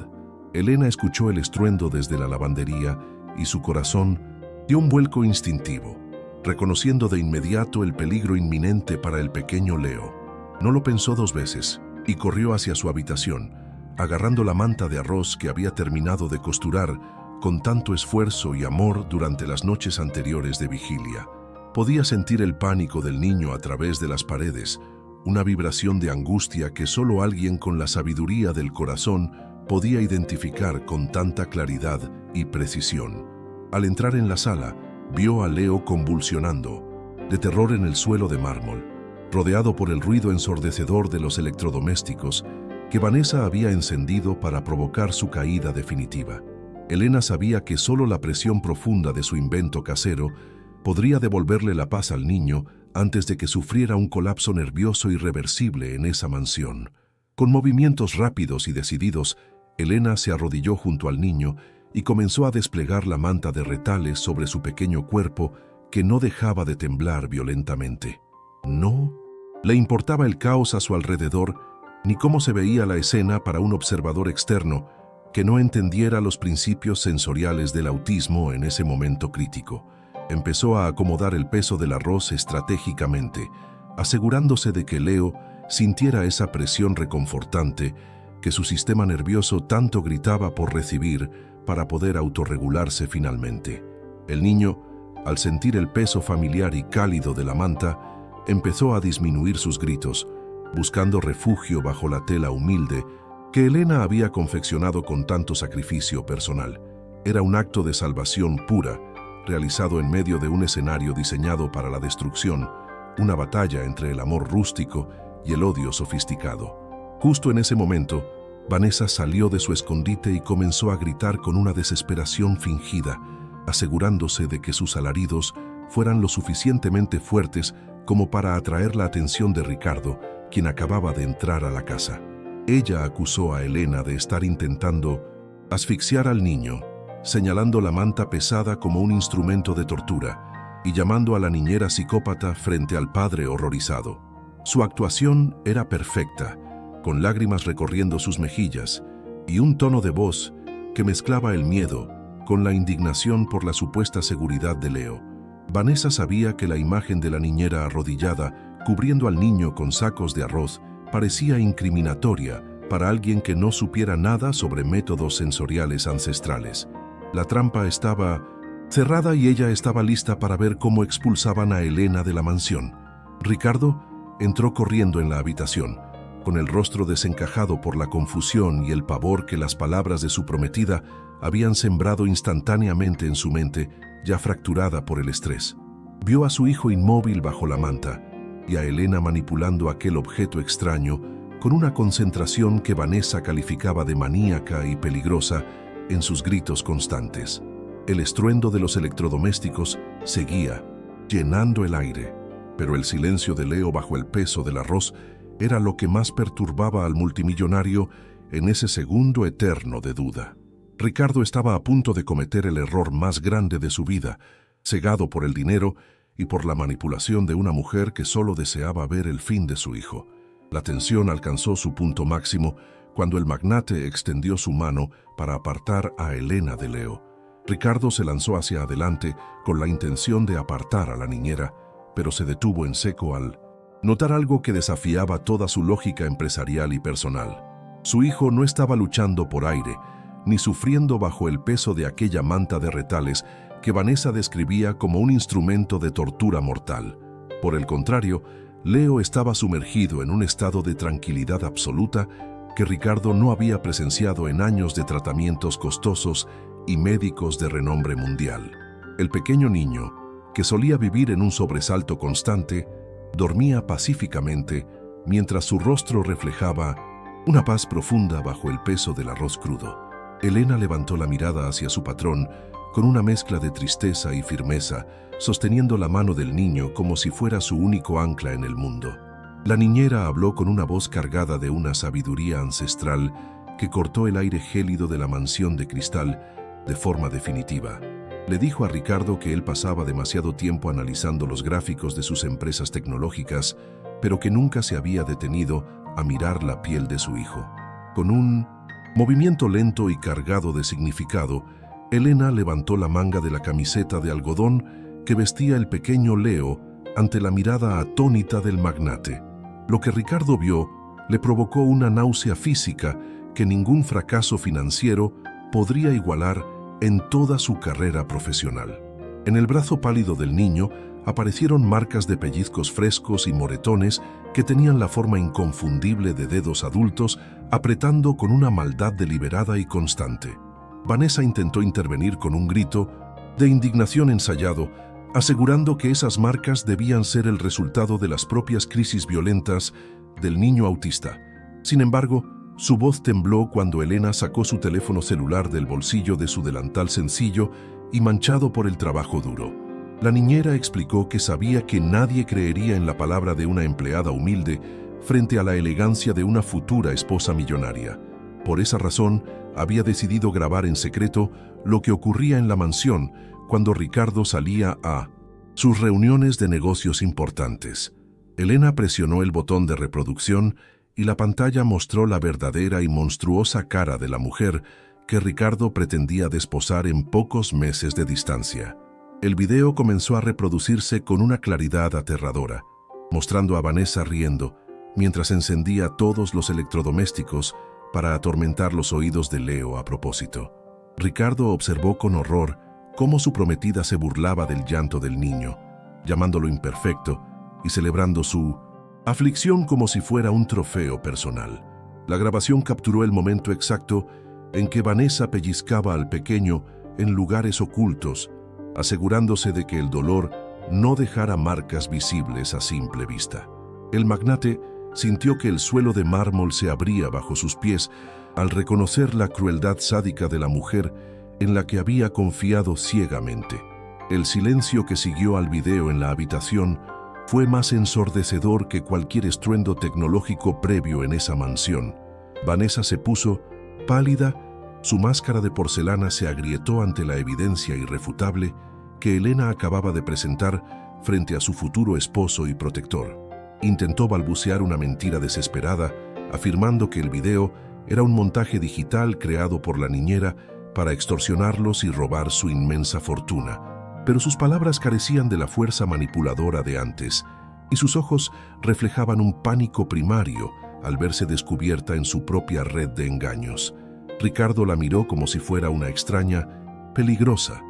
Elena escuchó el estruendo desde la lavandería y su corazón dio un vuelco instintivo, reconociendo de inmediato el peligro inminente para el pequeño Leo. No lo pensó dos veces y corrió hacia su habitación, agarrando la manta de arroz que había terminado de costurar con tanto esfuerzo y amor durante las noches anteriores de vigilia. Podía sentir el pánico del niño a través de las paredes, una vibración de angustia que solo alguien con la sabiduría del corazón podía identificar con tanta claridad y precisión. Al entrar en la sala, vio a Leo convulsionando, de terror en el suelo de mármol, rodeado por el ruido ensordecedor de los electrodomésticos que Vanessa había encendido para provocar su caída definitiva. Elena sabía que solo la presión profunda de su invento casero podría devolverle la paz al niño antes de que sufriera un colapso nervioso irreversible en esa mansión. Con movimientos rápidos y decididos, Elena se arrodilló junto al niño y comenzó a desplegar la manta de retales sobre su pequeño cuerpo que no dejaba de temblar violentamente. No le importaba el caos a su alrededor ni cómo se veía la escena para un observador externo que no entendiera los principios sensoriales del autismo en ese momento crítico. Empezó a acomodar el peso del arroz estratégicamente, asegurándose de que Leo sintiera esa presión reconfortante que su sistema nervioso tanto gritaba por recibir para poder autorregularse finalmente. El niño, al sentir el peso familiar y cálido de la manta, empezó a disminuir sus gritos, buscando refugio bajo la tela humilde que Elena había confeccionado con tanto sacrificio personal. Era un acto de salvación pura, realizado en medio de un escenario diseñado para la destrucción, una batalla entre el amor rústico y el odio sofisticado. Justo en ese momento, Vanessa salió de su escondite y comenzó a gritar con una desesperación fingida, asegurándose de que sus alaridos fueran lo suficientemente fuertes como para atraer la atención de Ricardo, quien acababa de entrar a la casa. Ella acusó a Elena de estar intentando asfixiar al niño, señalando la manta pesada como un instrumento de tortura y llamando a la niñera psicópata frente al padre horrorizado. Su actuación era perfecta, con lágrimas recorriendo sus mejillas y un tono de voz que mezclaba el miedo con la indignación por la supuesta seguridad de Leo. Vanessa sabía que la imagen de la niñera arrodillada, cubriendo al niño con sacos de arroz, parecía incriminatoria para alguien que no supiera nada sobre métodos sensoriales ancestrales. La trampa estaba cerrada y ella estaba lista para ver cómo expulsaban a Elena de la mansión. Ricardo entró corriendo en la habitación, con el rostro desencajado por la confusión y el pavor que las palabras de su prometida habían sembrado instantáneamente en su mente, ya fracturada por el estrés. Vio a su hijo inmóvil bajo la manta y a Elena manipulando aquel objeto extraño con una concentración que Vanessa calificaba de maníaca y peligrosa en sus gritos constantes. El estruendo de los electrodomésticos seguía, llenando el aire, pero el silencio de Leo bajo el peso del arroz era lo que más perturbaba al multimillonario en ese segundo eterno de duda. Ricardo estaba a punto de cometer el error más grande de su vida, cegado por el dinero y por la manipulación de una mujer que solo deseaba ver el fin de su hijo. La tensión alcanzó su punto máximo cuando el magnate extendió su mano para apartar a Elena de Leo. Ricardo se lanzó hacia adelante con la intención de apartar a la niñera, pero se detuvo en seco al notar algo que desafiaba toda su lógica empresarial y personal. Su hijo no estaba luchando por aire, ni sufriendo bajo el peso de aquella manta de retales que Vanessa describía como un instrumento de tortura mortal. Por el contrario, Leo estaba sumergido en un estado de tranquilidad absoluta que Ricardo no había presenciado en años de tratamientos costosos y médicos de renombre mundial. El pequeño niño, que solía vivir en un sobresalto constante, dormía pacíficamente mientras su rostro reflejaba una paz profunda bajo el peso del arroz crudo. Elena levantó la mirada hacia su patrón con una mezcla de tristeza y firmeza, sosteniendo la mano del niño como si fuera su único ancla en el mundo. La niñera habló con una voz cargada de una sabiduría ancestral que cortó el aire gélido de la mansión de cristal de forma definitiva. Le dijo a Ricardo que él pasaba demasiado tiempo analizando los gráficos de sus empresas tecnológicas, pero que nunca se había detenido a mirar la piel de su hijo. Con un movimiento lento y cargado de significado, Elena levantó la manga de la camiseta de algodón que vestía el pequeño Leo ante la mirada atónita del magnate. Lo que Ricardo vio le provocó una náusea física que ningún fracaso financiero podría igualar en toda su carrera profesional. En el brazo pálido del niño aparecieron marcas de pellizcos frescos y moretones que tenían la forma inconfundible de dedos adultos apretando con una maldad deliberada y constante. Vanessa intentó intervenir con un grito de indignación ensayado, asegurando que esas marcas debían ser el resultado de las propias crisis violentas del niño autista. Sin embargo, su voz tembló cuando Elena sacó su teléfono celular del bolsillo de su delantal sencillo y manchado por el trabajo duro. La niñera explicó que sabía que nadie creería en la palabra de una empleada humilde frente a la elegancia de una futura esposa millonaria. Por esa razón, había decidido grabar en secreto lo que ocurría en la mansión cuando Ricardo salía a sus reuniones de negocios importantes. Elena presionó el botón de reproducción y la pantalla mostró la verdadera y monstruosa cara de la mujer que Ricardo pretendía desposar en pocos meses de distancia. El video comenzó a reproducirse con una claridad aterradora, mostrando a Vanessa riendo, mientras encendía todos los electrodomésticos para atormentar los oídos de Leo a propósito. Ricardo observó con horror cómo su prometida se burlaba del llanto del niño, llamándolo imperfecto y celebrando su aflicción como si fuera un trofeo personal. La grabación capturó el momento exacto en que Vanessa pellizcaba al pequeño en lugares ocultos, asegurándose de que el dolor no dejara marcas visibles a simple vista. El magnate sintió que el suelo de mármol se abría bajo sus pies al reconocer la crueldad sádica de la mujer en la que había confiado ciegamente. El silencio que siguió al video en la habitación fue más ensordecedor que cualquier estruendo tecnológico previo en esa mansión. Vanessa se puso pálida, su máscara de porcelana se agrietó ante la evidencia irrefutable que Elena acababa de presentar frente a su futuro esposo y protector. Intentó balbucear una mentira desesperada, afirmando que el video era un montaje digital creado por la niñera para extorsionarlos y robar su inmensa fortuna. Pero sus palabras carecían de la fuerza manipuladora de antes, y sus ojos reflejaban un pánico primario al verse descubierta en su propia red de engaños. Ricardo la miró como si fuera una extraña, peligrosa,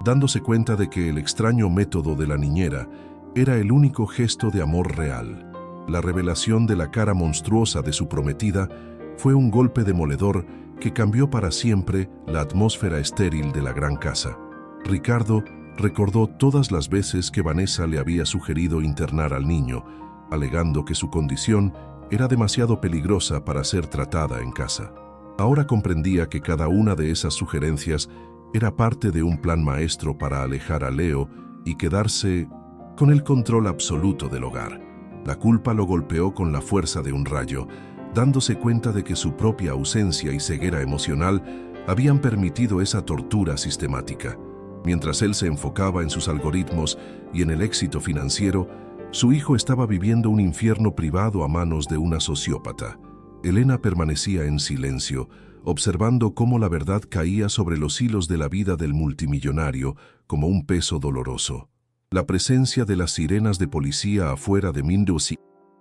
dándose cuenta de que el extraño método de la niñera era el único gesto de amor real. La revelación de la cara monstruosa de su prometida fue un golpe demoledor que cambió para siempre la atmósfera estéril de la gran casa. Ricardo recordó todas las veces que Vanessa le había sugerido internar al niño, alegando que su condición era demasiado peligrosa para ser tratada en casa. Ahora comprendía que cada una de esas sugerencias era parte de un plan maestro para alejar a Leo y quedarse con el control absoluto del hogar. La culpa lo golpeó con la fuerza de un rayo, dándose cuenta de que su propia ausencia y ceguera emocional habían permitido esa tortura sistemática. Mientras él se enfocaba en sus algoritmos y en el éxito financiero, su hijo estaba viviendo un infierno privado a manos de una sociópata. Elena permanecía en silencio, observando cómo la verdad caía sobre los hilos de la vida del multimillonario como un peso doloroso. La presencia de las sirenas de policía afuera de Mindusy,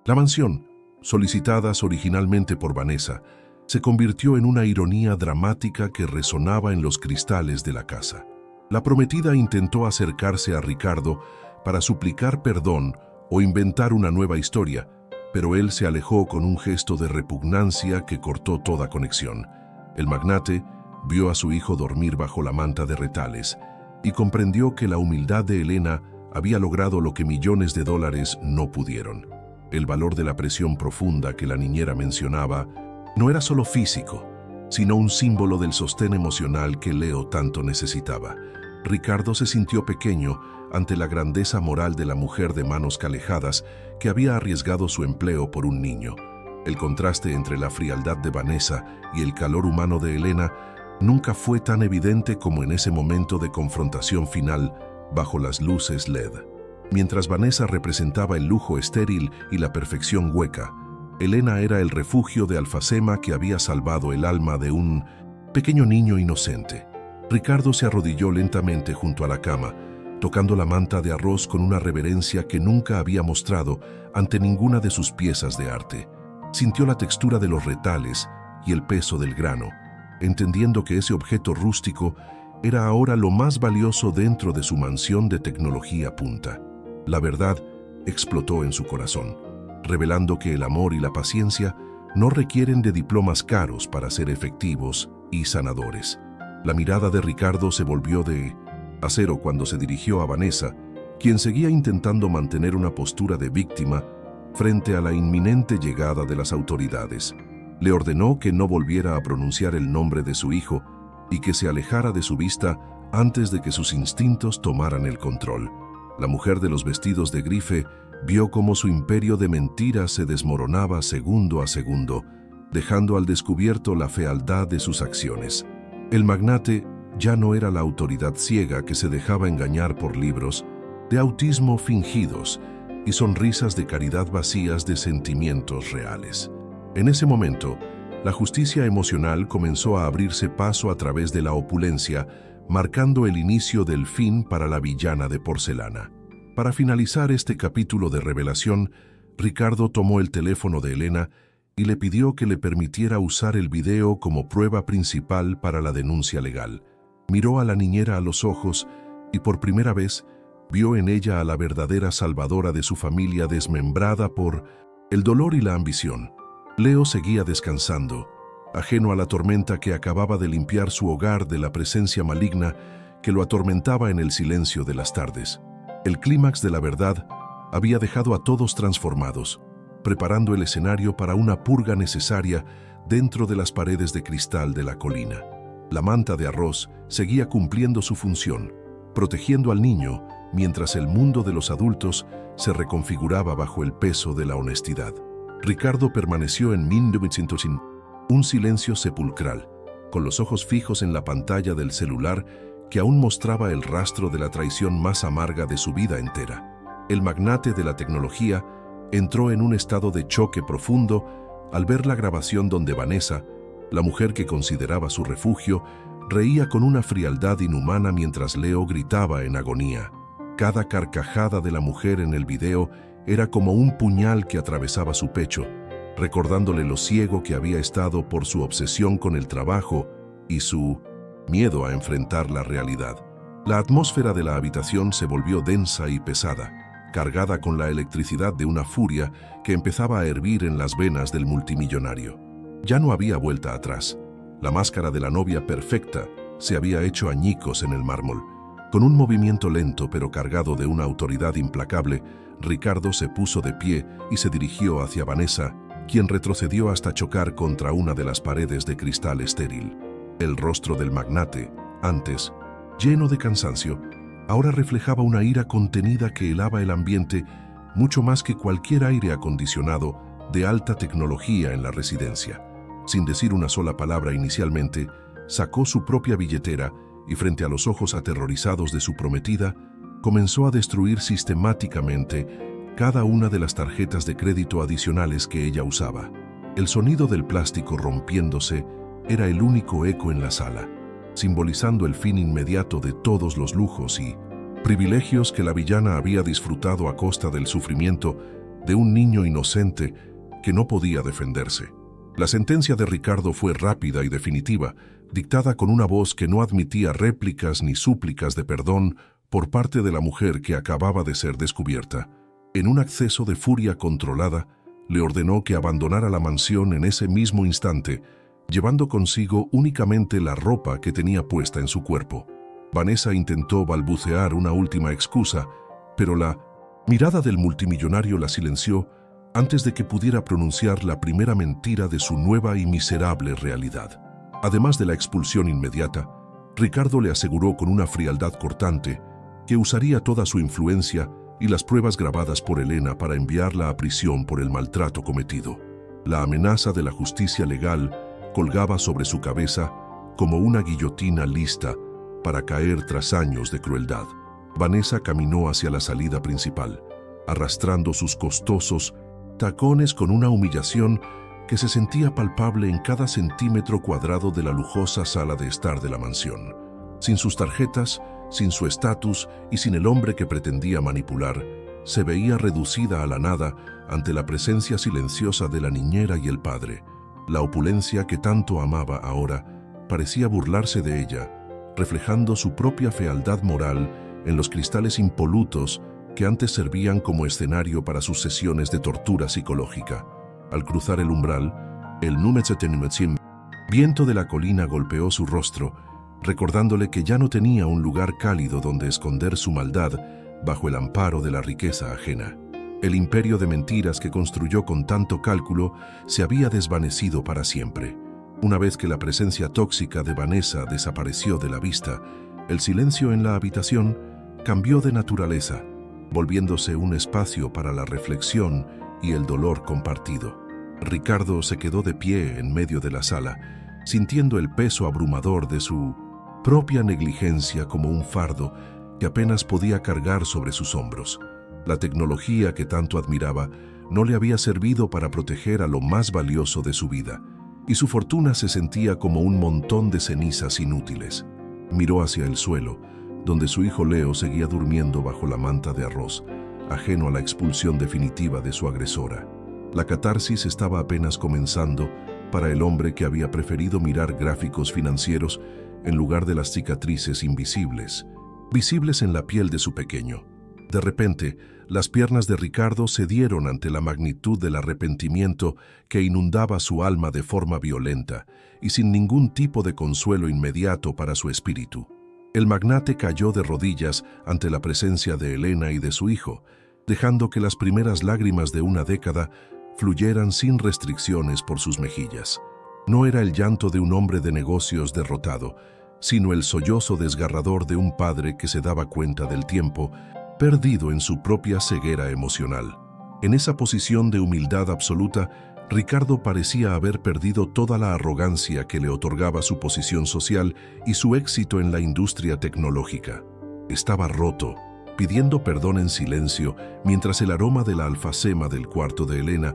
la mansión, solicitadas originalmente por Vanessa, se convirtió en una ironía dramática que resonaba en los cristales de la casa. La prometida intentó acercarse a Ricardo para suplicar perdón o inventar una nueva historia, pero él se alejó con un gesto de repugnancia que cortó toda conexión. El magnate vio a su hijo dormir bajo la manta de retales y comprendió que la humildad de Elena había logrado lo que millones de dólares no pudieron. El valor de la presión profunda que la niñera mencionaba no era solo físico, sino un símbolo del sostén emocional que Leo tanto necesitaba. Ricardo se sintió pequeño ante la grandeza moral de la mujer de manos calejadas que había arriesgado su empleo por un niño. El contraste entre la frialdad de Vanessa y el calor humano de Elena nunca fue tan evidente como en ese momento de confrontación final bajo las luces LED. Mientras Vanessa representaba el lujo estéril y la perfección hueca, Elena era el refugio de alfacema que había salvado el alma de un pequeño niño inocente. Ricardo se arrodilló lentamente junto a la cama, tocando la manta de arroz con una reverencia que nunca había mostrado ante ninguna de sus piezas de arte. Sintió la textura de los retales y el peso del grano, entendiendo que ese objeto rústico era ahora lo más valioso dentro de su mansión de tecnología punta. La verdad explotó en su corazón, revelando que el amor y la paciencia no requieren de diplomas caros para ser efectivos y sanadores. La mirada de Ricardo se volvió de acero cuando se dirigió a Vanessa, quien seguía intentando mantener una postura de víctima frente a la inminente llegada de las autoridades. Le ordenó que no volviera a pronunciar el nombre de su hijo y que se alejara de su vista antes de que sus instintos tomaran el control. La mujer de los vestidos de grife vio cómo su imperio de mentiras se desmoronaba segundo a segundo, dejando al descubierto la fealdad de sus acciones. El magnate ya no era la autoridad ciega que se dejaba engañar por libros de autismo fingidos y sonrisas de caridad vacías de sentimientos reales. En ese momento, la justicia emocional comenzó a abrirse paso a través de la opulencia, marcando el inicio del fin para la villana de porcelana. Para finalizar este capítulo de revelación, Ricardo tomó el teléfono de Elena y le pidió que le permitiera usar el video como prueba principal para la denuncia legal. Miró a la niñera a los ojos y por primera vez vio en ella a la verdadera salvadora de su familia desmembrada por el dolor y la ambición. Leo seguía descansando, ajeno a la tormenta que acababa de limpiar su hogar de la presencia maligna que lo atormentaba en el silencio de las tardes. El clímax de la verdad había dejado a todos transformados, preparando el escenario para una purga necesaria dentro de las paredes de cristal de la colina. La manta de arroz seguía cumpliendo su función, protegiendo al niño mientras el mundo de los adultos se reconfiguraba bajo el peso de la honestidad. Ricardo permaneció en 1900, un silencio sepulcral, con los ojos fijos en la pantalla del celular que aún mostraba el rastro de la traición más amarga de su vida entera. El magnate de la tecnología entró en un estado de choque profundo al ver la grabación donde Vanessa, la mujer que consideraba su refugio, reía con una frialdad inhumana mientras Leo gritaba en agonía. Cada carcajada de la mujer en el video era como un puñal que atravesaba su pecho, recordándole lo ciego que había estado por su obsesión con el trabajo y su miedo a enfrentar la realidad. La atmósfera de la habitación se volvió densa y pesada, cargada con la electricidad de una furia que empezaba a hervir en las venas del multimillonario. Ya no había vuelta atrás. La máscara de la novia perfecta se había hecho añicos en el mármol. Con un movimiento lento pero cargado de una autoridad implacable, Ricardo se puso de pie y se dirigió hacia Vanessa, quien retrocedió hasta chocar contra una de las paredes de cristal estéril. El rostro del magnate, antes lleno de cansancio, ahora reflejaba una ira contenida que helaba el ambiente mucho más que cualquier aire acondicionado de alta tecnología en la residencia. Sin decir una sola palabra inicialmente, sacó su propia billetera y frente a los ojos aterrorizados de su prometida, comenzó a destruir sistemáticamente cada una de las tarjetas de crédito adicionales que ella usaba. El sonido del plástico rompiéndose era el único eco en la sala, simbolizando el fin inmediato de todos los lujos y privilegios que la villana había disfrutado a costa del sufrimiento de un niño inocente que no podía defenderse. La sentencia de Ricardo fue rápida y definitiva, dictada con una voz que no admitía réplicas ni súplicas de perdón por parte de la mujer que acababa de ser descubierta. En un acceso de furia controlada, le ordenó que abandonara la mansión en ese mismo instante, llevando consigo únicamente la ropa que tenía puesta en su cuerpo. Vanessa intentó balbucear una última excusa, pero la mirada del multimillonario la silenció antes de que pudiera pronunciar la primera mentira de su nueva y miserable realidad. Además de la expulsión inmediata, Ricardo le aseguró con una frialdad cortante que usaría toda su influencia y las pruebas grabadas por Elena para enviarla a prisión por el maltrato cometido. La amenaza de la justicia legal colgaba sobre su cabeza como una guillotina lista para caer tras años de crueldad. Vanessa caminó hacia la salida principal, arrastrando sus costosos tacones con una humillación que se sentía palpable en cada centímetro cuadrado de la lujosa sala de estar de la mansión. Sin sus tarjetas, sin su estatus y sin el hombre que pretendía manipular, se veía reducida a la nada ante la presencia silenciosa de la niñera y el padre. La opulencia que tanto amaba ahora parecía burlarse de ella, reflejando su propia fealdad moral en los cristales impolutos que antes servían como escenario para sus sesiones de tortura psicológica. Al cruzar el umbral, el viento de la colina golpeó su rostro, recordándole que ya no tenía un lugar cálido donde esconder su maldad bajo el amparo de la riqueza ajena. El imperio de mentiras que construyó con tanto cálculo se había desvanecido para siempre. Una vez que la presencia tóxica de Vanessa desapareció de la vista, el silencio en la habitación cambió de naturaleza, volviéndose un espacio para la reflexión y el dolor compartido. Ricardo se quedó de pie en medio de la sala, sintiendo el peso abrumador de su propia negligencia como un fardo que apenas podía cargar sobre sus hombros. La tecnología que tanto admiraba no le había servido para proteger a lo más valioso de su vida, y su fortuna se sentía como un montón de cenizas inútiles. Miró hacia el suelo, donde su hijo Leo seguía durmiendo bajo la manta de arroz, ajeno a la expulsión definitiva de su agresora. La catarsis estaba apenas comenzando para el hombre que había preferido mirar gráficos financieros en lugar de las cicatrices invisibles, visibles en la piel de su pequeño. De repente, las piernas de Ricardo cedieron ante la magnitud del arrepentimiento que inundaba su alma de forma violenta y sin ningún tipo de consuelo inmediato para su espíritu. El magnate cayó de rodillas ante la presencia de Elena y de su hijo, dejando que las primeras lágrimas de una década fluyeran sin restricciones por sus mejillas. No era el llanto de un hombre de negocios derrotado, sino el sollozo desgarrador de un padre que se daba cuenta del tiempo perdido en su propia ceguera emocional. En esa posición de humildad absoluta, Ricardo parecía haber perdido toda la arrogancia que le otorgaba su posición social y su éxito en la industria tecnológica. Estaba roto, pidiendo perdón en silencio, mientras el aroma de la alfacema del cuarto de Elena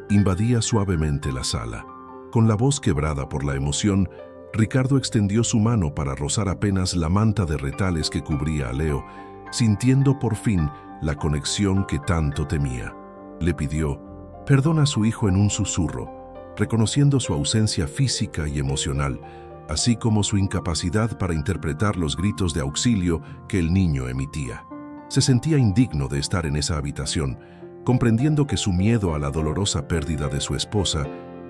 invadía suavemente la sala. Con la voz quebrada por la emoción, Ricardo extendió su mano para rozar apenas la manta de retales que cubría a Leo, sintiendo por fin la conexión que tanto temía. Le pidió perdón a su hijo en un susurro, reconociendo su ausencia física y emocional, así como su incapacidad para interpretar los gritos de auxilio que el niño emitía. Se sentía indigno de estar en esa habitación, comprendiendo que su miedo a la dolorosa pérdida de su esposa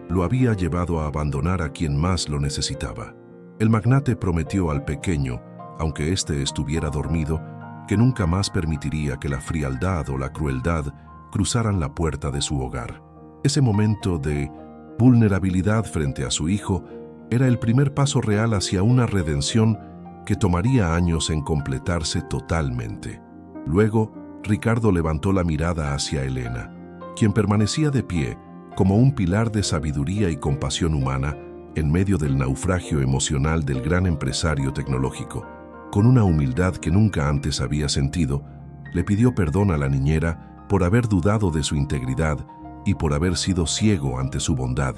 lo había llevado a abandonar a quien más lo necesitaba. El magnate prometió al pequeño, aunque éste estuviera dormido, que nunca más permitiría que la frialdad o la crueldad cruzaran la puerta de su hogar. Ese momento de vulnerabilidad frente a su hijo era el primer paso real hacia una redención que tomaría años en completarse totalmente. Luego, Ricardo levantó la mirada hacia Elena, quien permanecía de pie como un pilar de sabiduría y compasión humana en medio del naufragio emocional del gran empresario tecnológico. Con una humildad que nunca antes había sentido, le pidió perdón a la niñera por haber dudado de su integridad y por haber sido ciego ante su bondad.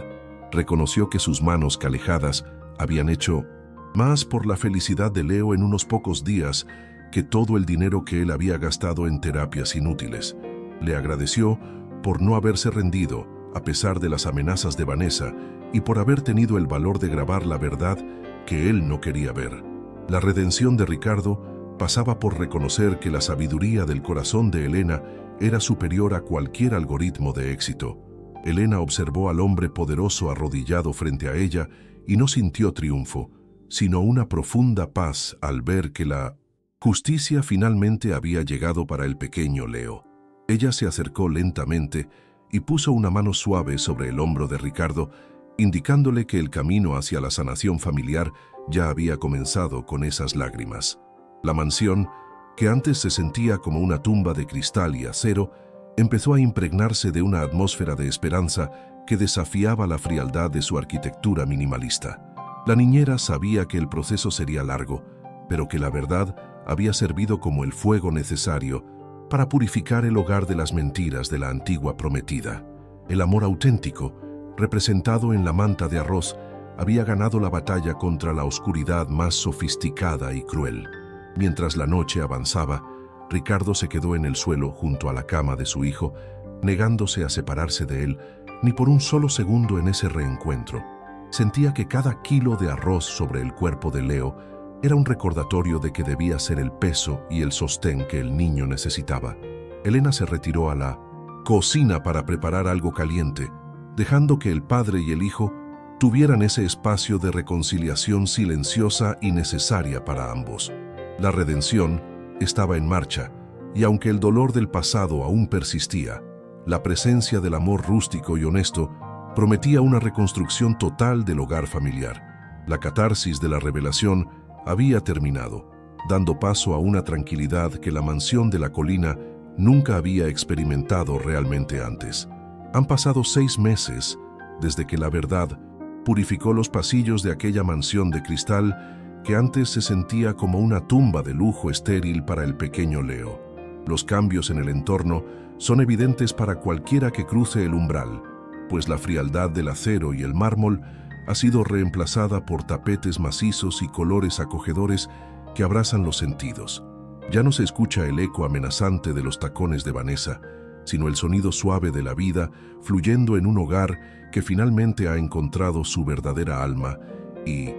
Reconoció que sus manos calejadas habían hecho más por la felicidad de Leo en unos pocos días que todo el dinero que él había gastado en terapias inútiles. Le agradeció por no haberse rendido a pesar de las amenazas de Vanessa y por haber tenido el valor de grabar la verdad que él no quería ver. La redención de Ricardo pasaba por reconocer que la sabiduría del corazón de Elena era superior a cualquier algoritmo de éxito. Elena observó al hombre poderoso arrodillado frente a ella y no sintió triunfo, sino una profunda paz al ver que la justicia finalmente había llegado para el pequeño Leo. Ella se acercó lentamente y puso una mano suave sobre el hombro de Ricardo, indicándole que el camino hacia la sanación familiar ya había comenzado con esas lágrimas. La mansión, que antes se sentía como una tumba de cristal y acero, empezó a impregnarse de una atmósfera de esperanza que desafiaba la frialdad de su arquitectura minimalista. La niñera sabía que el proceso sería largo, pero que la verdad había servido como el fuego necesario para purificar el hogar de las mentiras de la antigua prometida. El amor auténtico, representado en la manta de arroz, había ganado la batalla contra la oscuridad más sofisticada y cruel. Mientras la noche avanzaba, Ricardo se quedó en el suelo junto a la cama de su hijo, negándose a separarse de él ni por un solo segundo en ese reencuentro. Sentía que cada kilo de arroz sobre el cuerpo de Leo era un recordatorio de que debía ser el peso y el sostén que el niño necesitaba. Elena se retiró a la cocina para preparar algo caliente, dejando que el padre y el hijo tuvieran ese espacio de reconciliación silenciosa y necesaria para ambos. La redención estaba en marcha, y aunque el dolor del pasado aún persistía, la presencia del amor rústico y honesto prometía una reconstrucción total del hogar familiar. La catarsis de la revelación había terminado, dando paso a una tranquilidad que la mansión de la colina nunca había experimentado realmente antes. Han pasado 6 meses desde que la verdad purificó los pasillos de aquella mansión de cristal que antes se sentía como una tumba de lujo estéril para el pequeño Leo. Los cambios en el entorno son evidentes para cualquiera que cruce el umbral, pues la frialdad del acero y el mármol ha sido reemplazada por tapetes macizos y colores acogedores que abrazan los sentidos. Ya no se escucha el eco amenazante de los tacones de Vanessa, sino el sonido suave de la vida fluyendo en un hogar que finalmente ha encontrado su verdadera alma y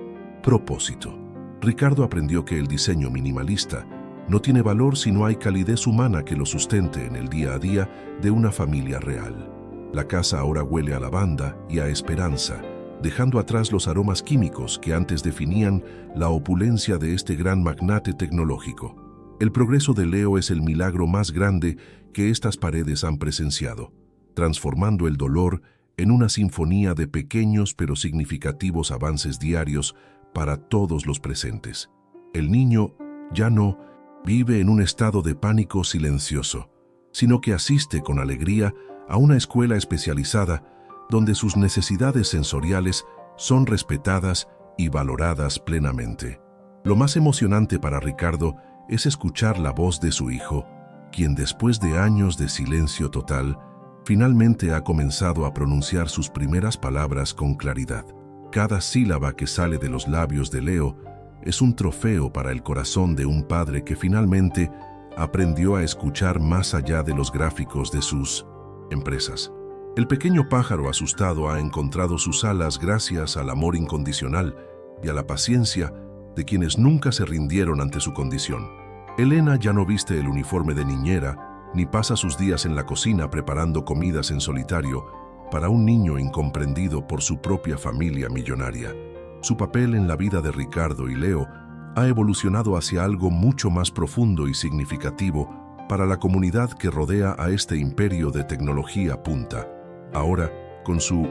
propósito. Ricardo aprendió que el diseño minimalista no tiene valor si no hay calidez humana que lo sustente en el día a día de una familia real. La casa ahora huele a lavanda y a esperanza, dejando atrás los aromas químicos que antes definían la opulencia de este gran magnate tecnológico. El progreso de Leo es el milagro más grande que estas paredes han presenciado, transformando el dolor en una sinfonía de pequeños pero significativos avances diarios para todos los presentes. El niño ya no vive en un estado de pánico silencioso, sino que asiste con alegría a una escuela especializada donde sus necesidades sensoriales son respetadas y valoradas plenamente. Lo más emocionante para Ricardo es escuchar la voz de su hijo, quien después de años de silencio total, finalmente ha comenzado a pronunciar sus primeras palabras con claridad. Cada sílaba que sale de los labios de Leo es un trofeo para el corazón de un padre que finalmente aprendió a escuchar más allá de los gráficos de sus empresas. El pequeño pájaro asustado ha encontrado sus alas gracias al amor incondicional y a la paciencia de quienes nunca se rindieron ante su condición. Elena ya no viste el uniforme de niñera, ni pasa sus días en la cocina preparando comidas en solitario para un niño incomprendido por su propia familia millonaria. Su papel en la vida de Ricardo y Leo ha evolucionado hacia algo mucho más profundo y significativo para la comunidad que rodea a este imperio de tecnología punta. Ahora, con su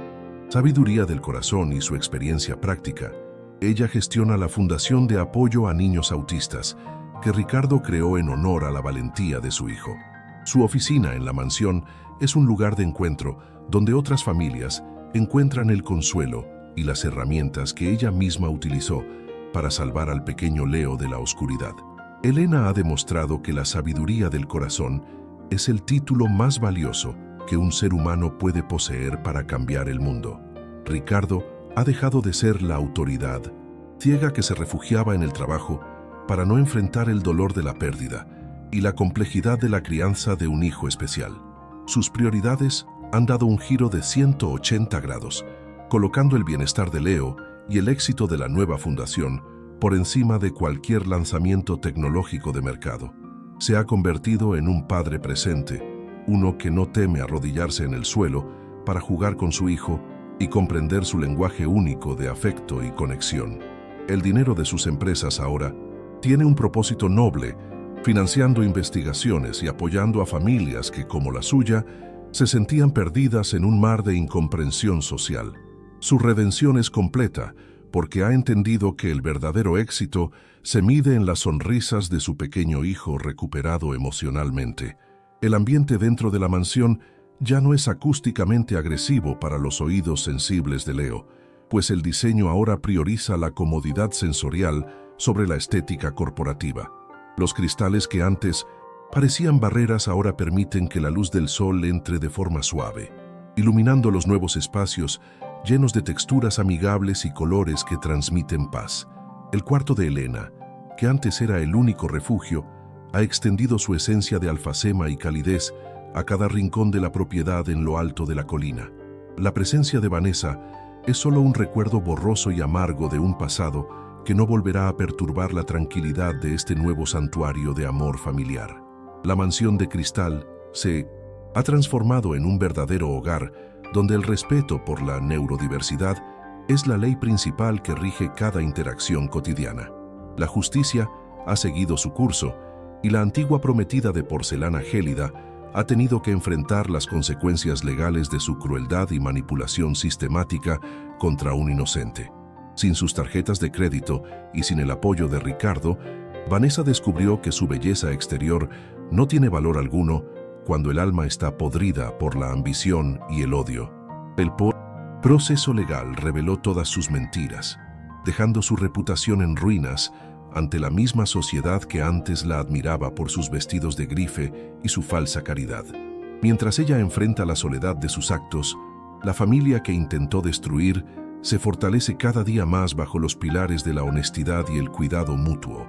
sabiduría del corazón y su experiencia práctica, ella gestiona la Fundación de Apoyo a Niños Autistas, que Ricardo creó en honor a la valentía de su hijo. Su oficina en la mansión es un lugar de encuentro donde otras familias encuentran el consuelo y las herramientas que ella misma utilizó para salvar al pequeño Leo de la oscuridad. Elena ha demostrado que la sabiduría del corazón es el título más valioso que un ser humano puede poseer para cambiar el mundo. Ricardo ha dejado de ser la autoridad ciega que se refugiaba en el trabajo para no enfrentar el dolor de la pérdida y la complejidad de la crianza de un hijo especial. Sus prioridades han dado un giro de 180 grados, colocando el bienestar de Leo y el éxito de la nueva fundación por encima de cualquier lanzamiento tecnológico de mercado. Se ha convertido en un padre presente, uno que no teme arrodillarse en el suelo para jugar con su hijo y comprender su lenguaje único de afecto y conexión. El dinero de sus empresas ahora tiene un propósito noble, financiando investigaciones y apoyando a familias que, como la suya, se sentían perdidas en un mar de incomprensión social. Su redención es completa porque ha entendido que el verdadero éxito se mide en las sonrisas de su pequeño hijo recuperado emocionalmente. El ambiente dentro de la mansión ya no es acústicamente agresivo para los oídos sensibles de Leo, pues el diseño ahora prioriza la comodidad sensorial sobre la estética corporativa. Los cristales que antes parecían barreras ahora permiten que la luz del sol entre de forma suave, iluminando los nuevos espacios llenos de texturas amigables y colores que transmiten paz. El cuarto de Elena, que antes era el único refugio, ha extendido su esencia de alfacema y calidez a cada rincón de la propiedad en lo alto de la colina. La presencia de Vanessa es solo un recuerdo borroso y amargo de un pasado que no volverá a perturbar la tranquilidad de este nuevo santuario de amor familiar. La mansión de cristal se ha transformado en un verdadero hogar donde el respeto por la neurodiversidad es la ley principal que rige cada interacción cotidiana. La justicia ha seguido su curso y la antigua prometida de porcelana gélida ha tenido que enfrentar las consecuencias legales de su crueldad y manipulación sistemática contra un inocente. Sin sus tarjetas de crédito y sin el apoyo de Ricardo, Vanessa descubrió que su belleza exterior no tiene valor alguno cuando el alma está podrida por la ambición y el odio. El proceso legal reveló todas sus mentiras, dejando su reputación en ruinas ante la misma sociedad que antes la admiraba por sus vestidos de grife y su falsa caridad. Mientras ella enfrenta la soledad de sus actos, la familia que intentó destruir se fortalece cada día más bajo los pilares de la honestidad y el cuidado mutuo.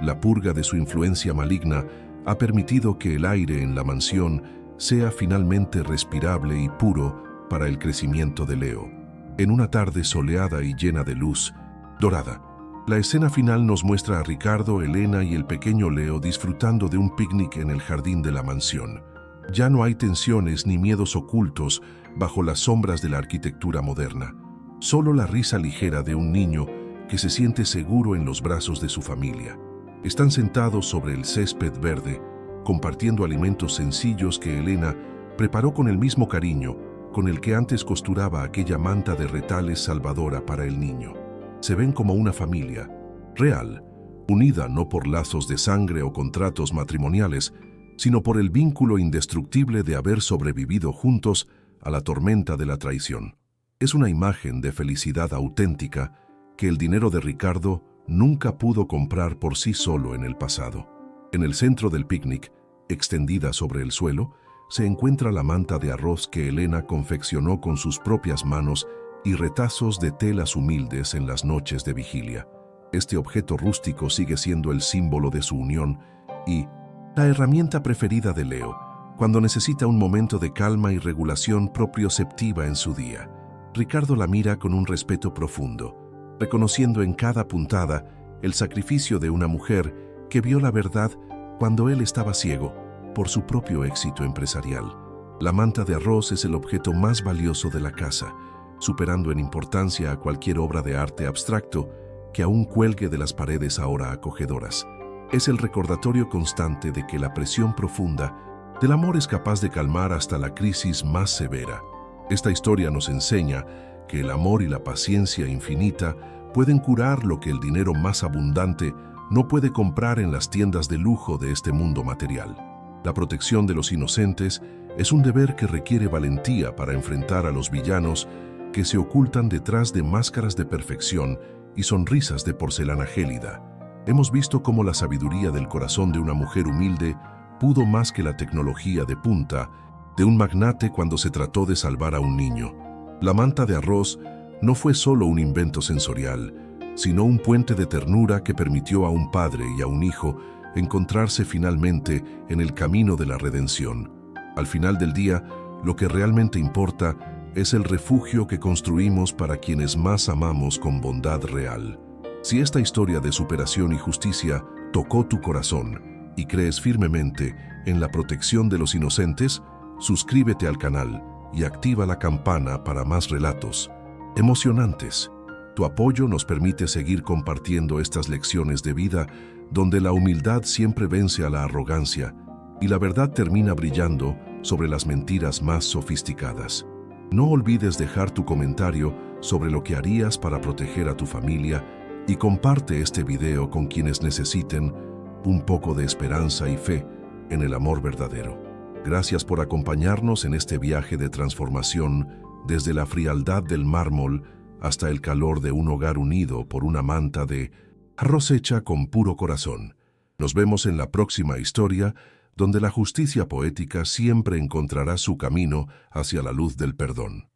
La purga de su influencia maligna ha permitido que el aire en la mansión sea finalmente respirable y puro para el crecimiento de Leo. En una tarde soleada y llena de luz dorada, la escena final nos muestra a Ricardo, Elena y el pequeño Leo disfrutando de un picnic en el jardín de la mansión. Ya no hay tensiones ni miedos ocultos bajo las sombras de la arquitectura moderna. Solo la risa ligera de un niño que se siente seguro en los brazos de su familia. Están sentados sobre el césped verde, compartiendo alimentos sencillos que Elena preparó con el mismo cariño con el que antes costuraba aquella manta de retales salvadora para el niño. Se ven como una familia real, unida no por lazos de sangre o contratos matrimoniales, sino por el vínculo indestructible de haber sobrevivido juntos a la tormenta de la traición. Es una imagen de felicidad auténtica que el dinero de Ricardo nunca pudo comprar por sí solo en el pasado. En el centro del picnic, extendida sobre el suelo, se encuentra la manta de arroz que Elena confeccionó con sus propias manos y retazos de telas humildes en las noches de vigilia. Este objeto rústico sigue siendo el símbolo de su unión y la herramienta preferida de Leo cuando necesita un momento de calma y regulación propioceptiva en su día. Ricardo la mira con un respeto profundo, reconociendo en cada puntada el sacrificio de una mujer que vio la verdad cuando él estaba ciego por su propio éxito empresarial. La manta de arroz es el objeto más valioso de la casa, superando en importancia a cualquier obra de arte abstracto que aún cuelgue de las paredes ahora acogedoras. Es el recordatorio constante de que la presión profunda del amor es capaz de calmar hasta la crisis más severa. Esta historia nos enseña que el amor y la paciencia infinita pueden curar lo que el dinero más abundante no puede comprar en las tiendas de lujo de este mundo material. La protección de los inocentes es un deber que requiere valentía para enfrentar a los villanos que se ocultan detrás de máscaras de perfección y sonrisas de porcelana gélida. Hemos visto cómo la sabiduría del corazón de una mujer humilde pudo más que la tecnología de punta de un magnate cuando se trató de salvar a un niño. La manta de arroz no fue solo un invento sensorial, sino un puente de ternura que permitió a un padre y a un hijo encontrarse finalmente en el camino de la redención. Al final del día, lo que realmente importa es el refugio que construimos para quienes más amamos con bondad real. Si esta historia de superación y justicia tocó tu corazón y crees firmemente en la protección de los inocentes, suscríbete al canal y activa la campana para más relatos emocionantes. Tu apoyo nos permite seguir compartiendo estas lecciones de vida donde la humildad siempre vence a la arrogancia y la verdad termina brillando sobre las mentiras más sofisticadas. No olvides dejar tu comentario sobre lo que harías para proteger a tu familia y comparte este video con quienes necesiten un poco de esperanza y fe en el amor verdadero. Gracias por acompañarnos en este viaje de transformación desde la frialdad del mármol hasta el calor de un hogar unido por una manta de arroz hecha con puro corazón. Nos vemos en la próxima historia, donde la justicia poética siempre encontrará su camino hacia la luz del perdón.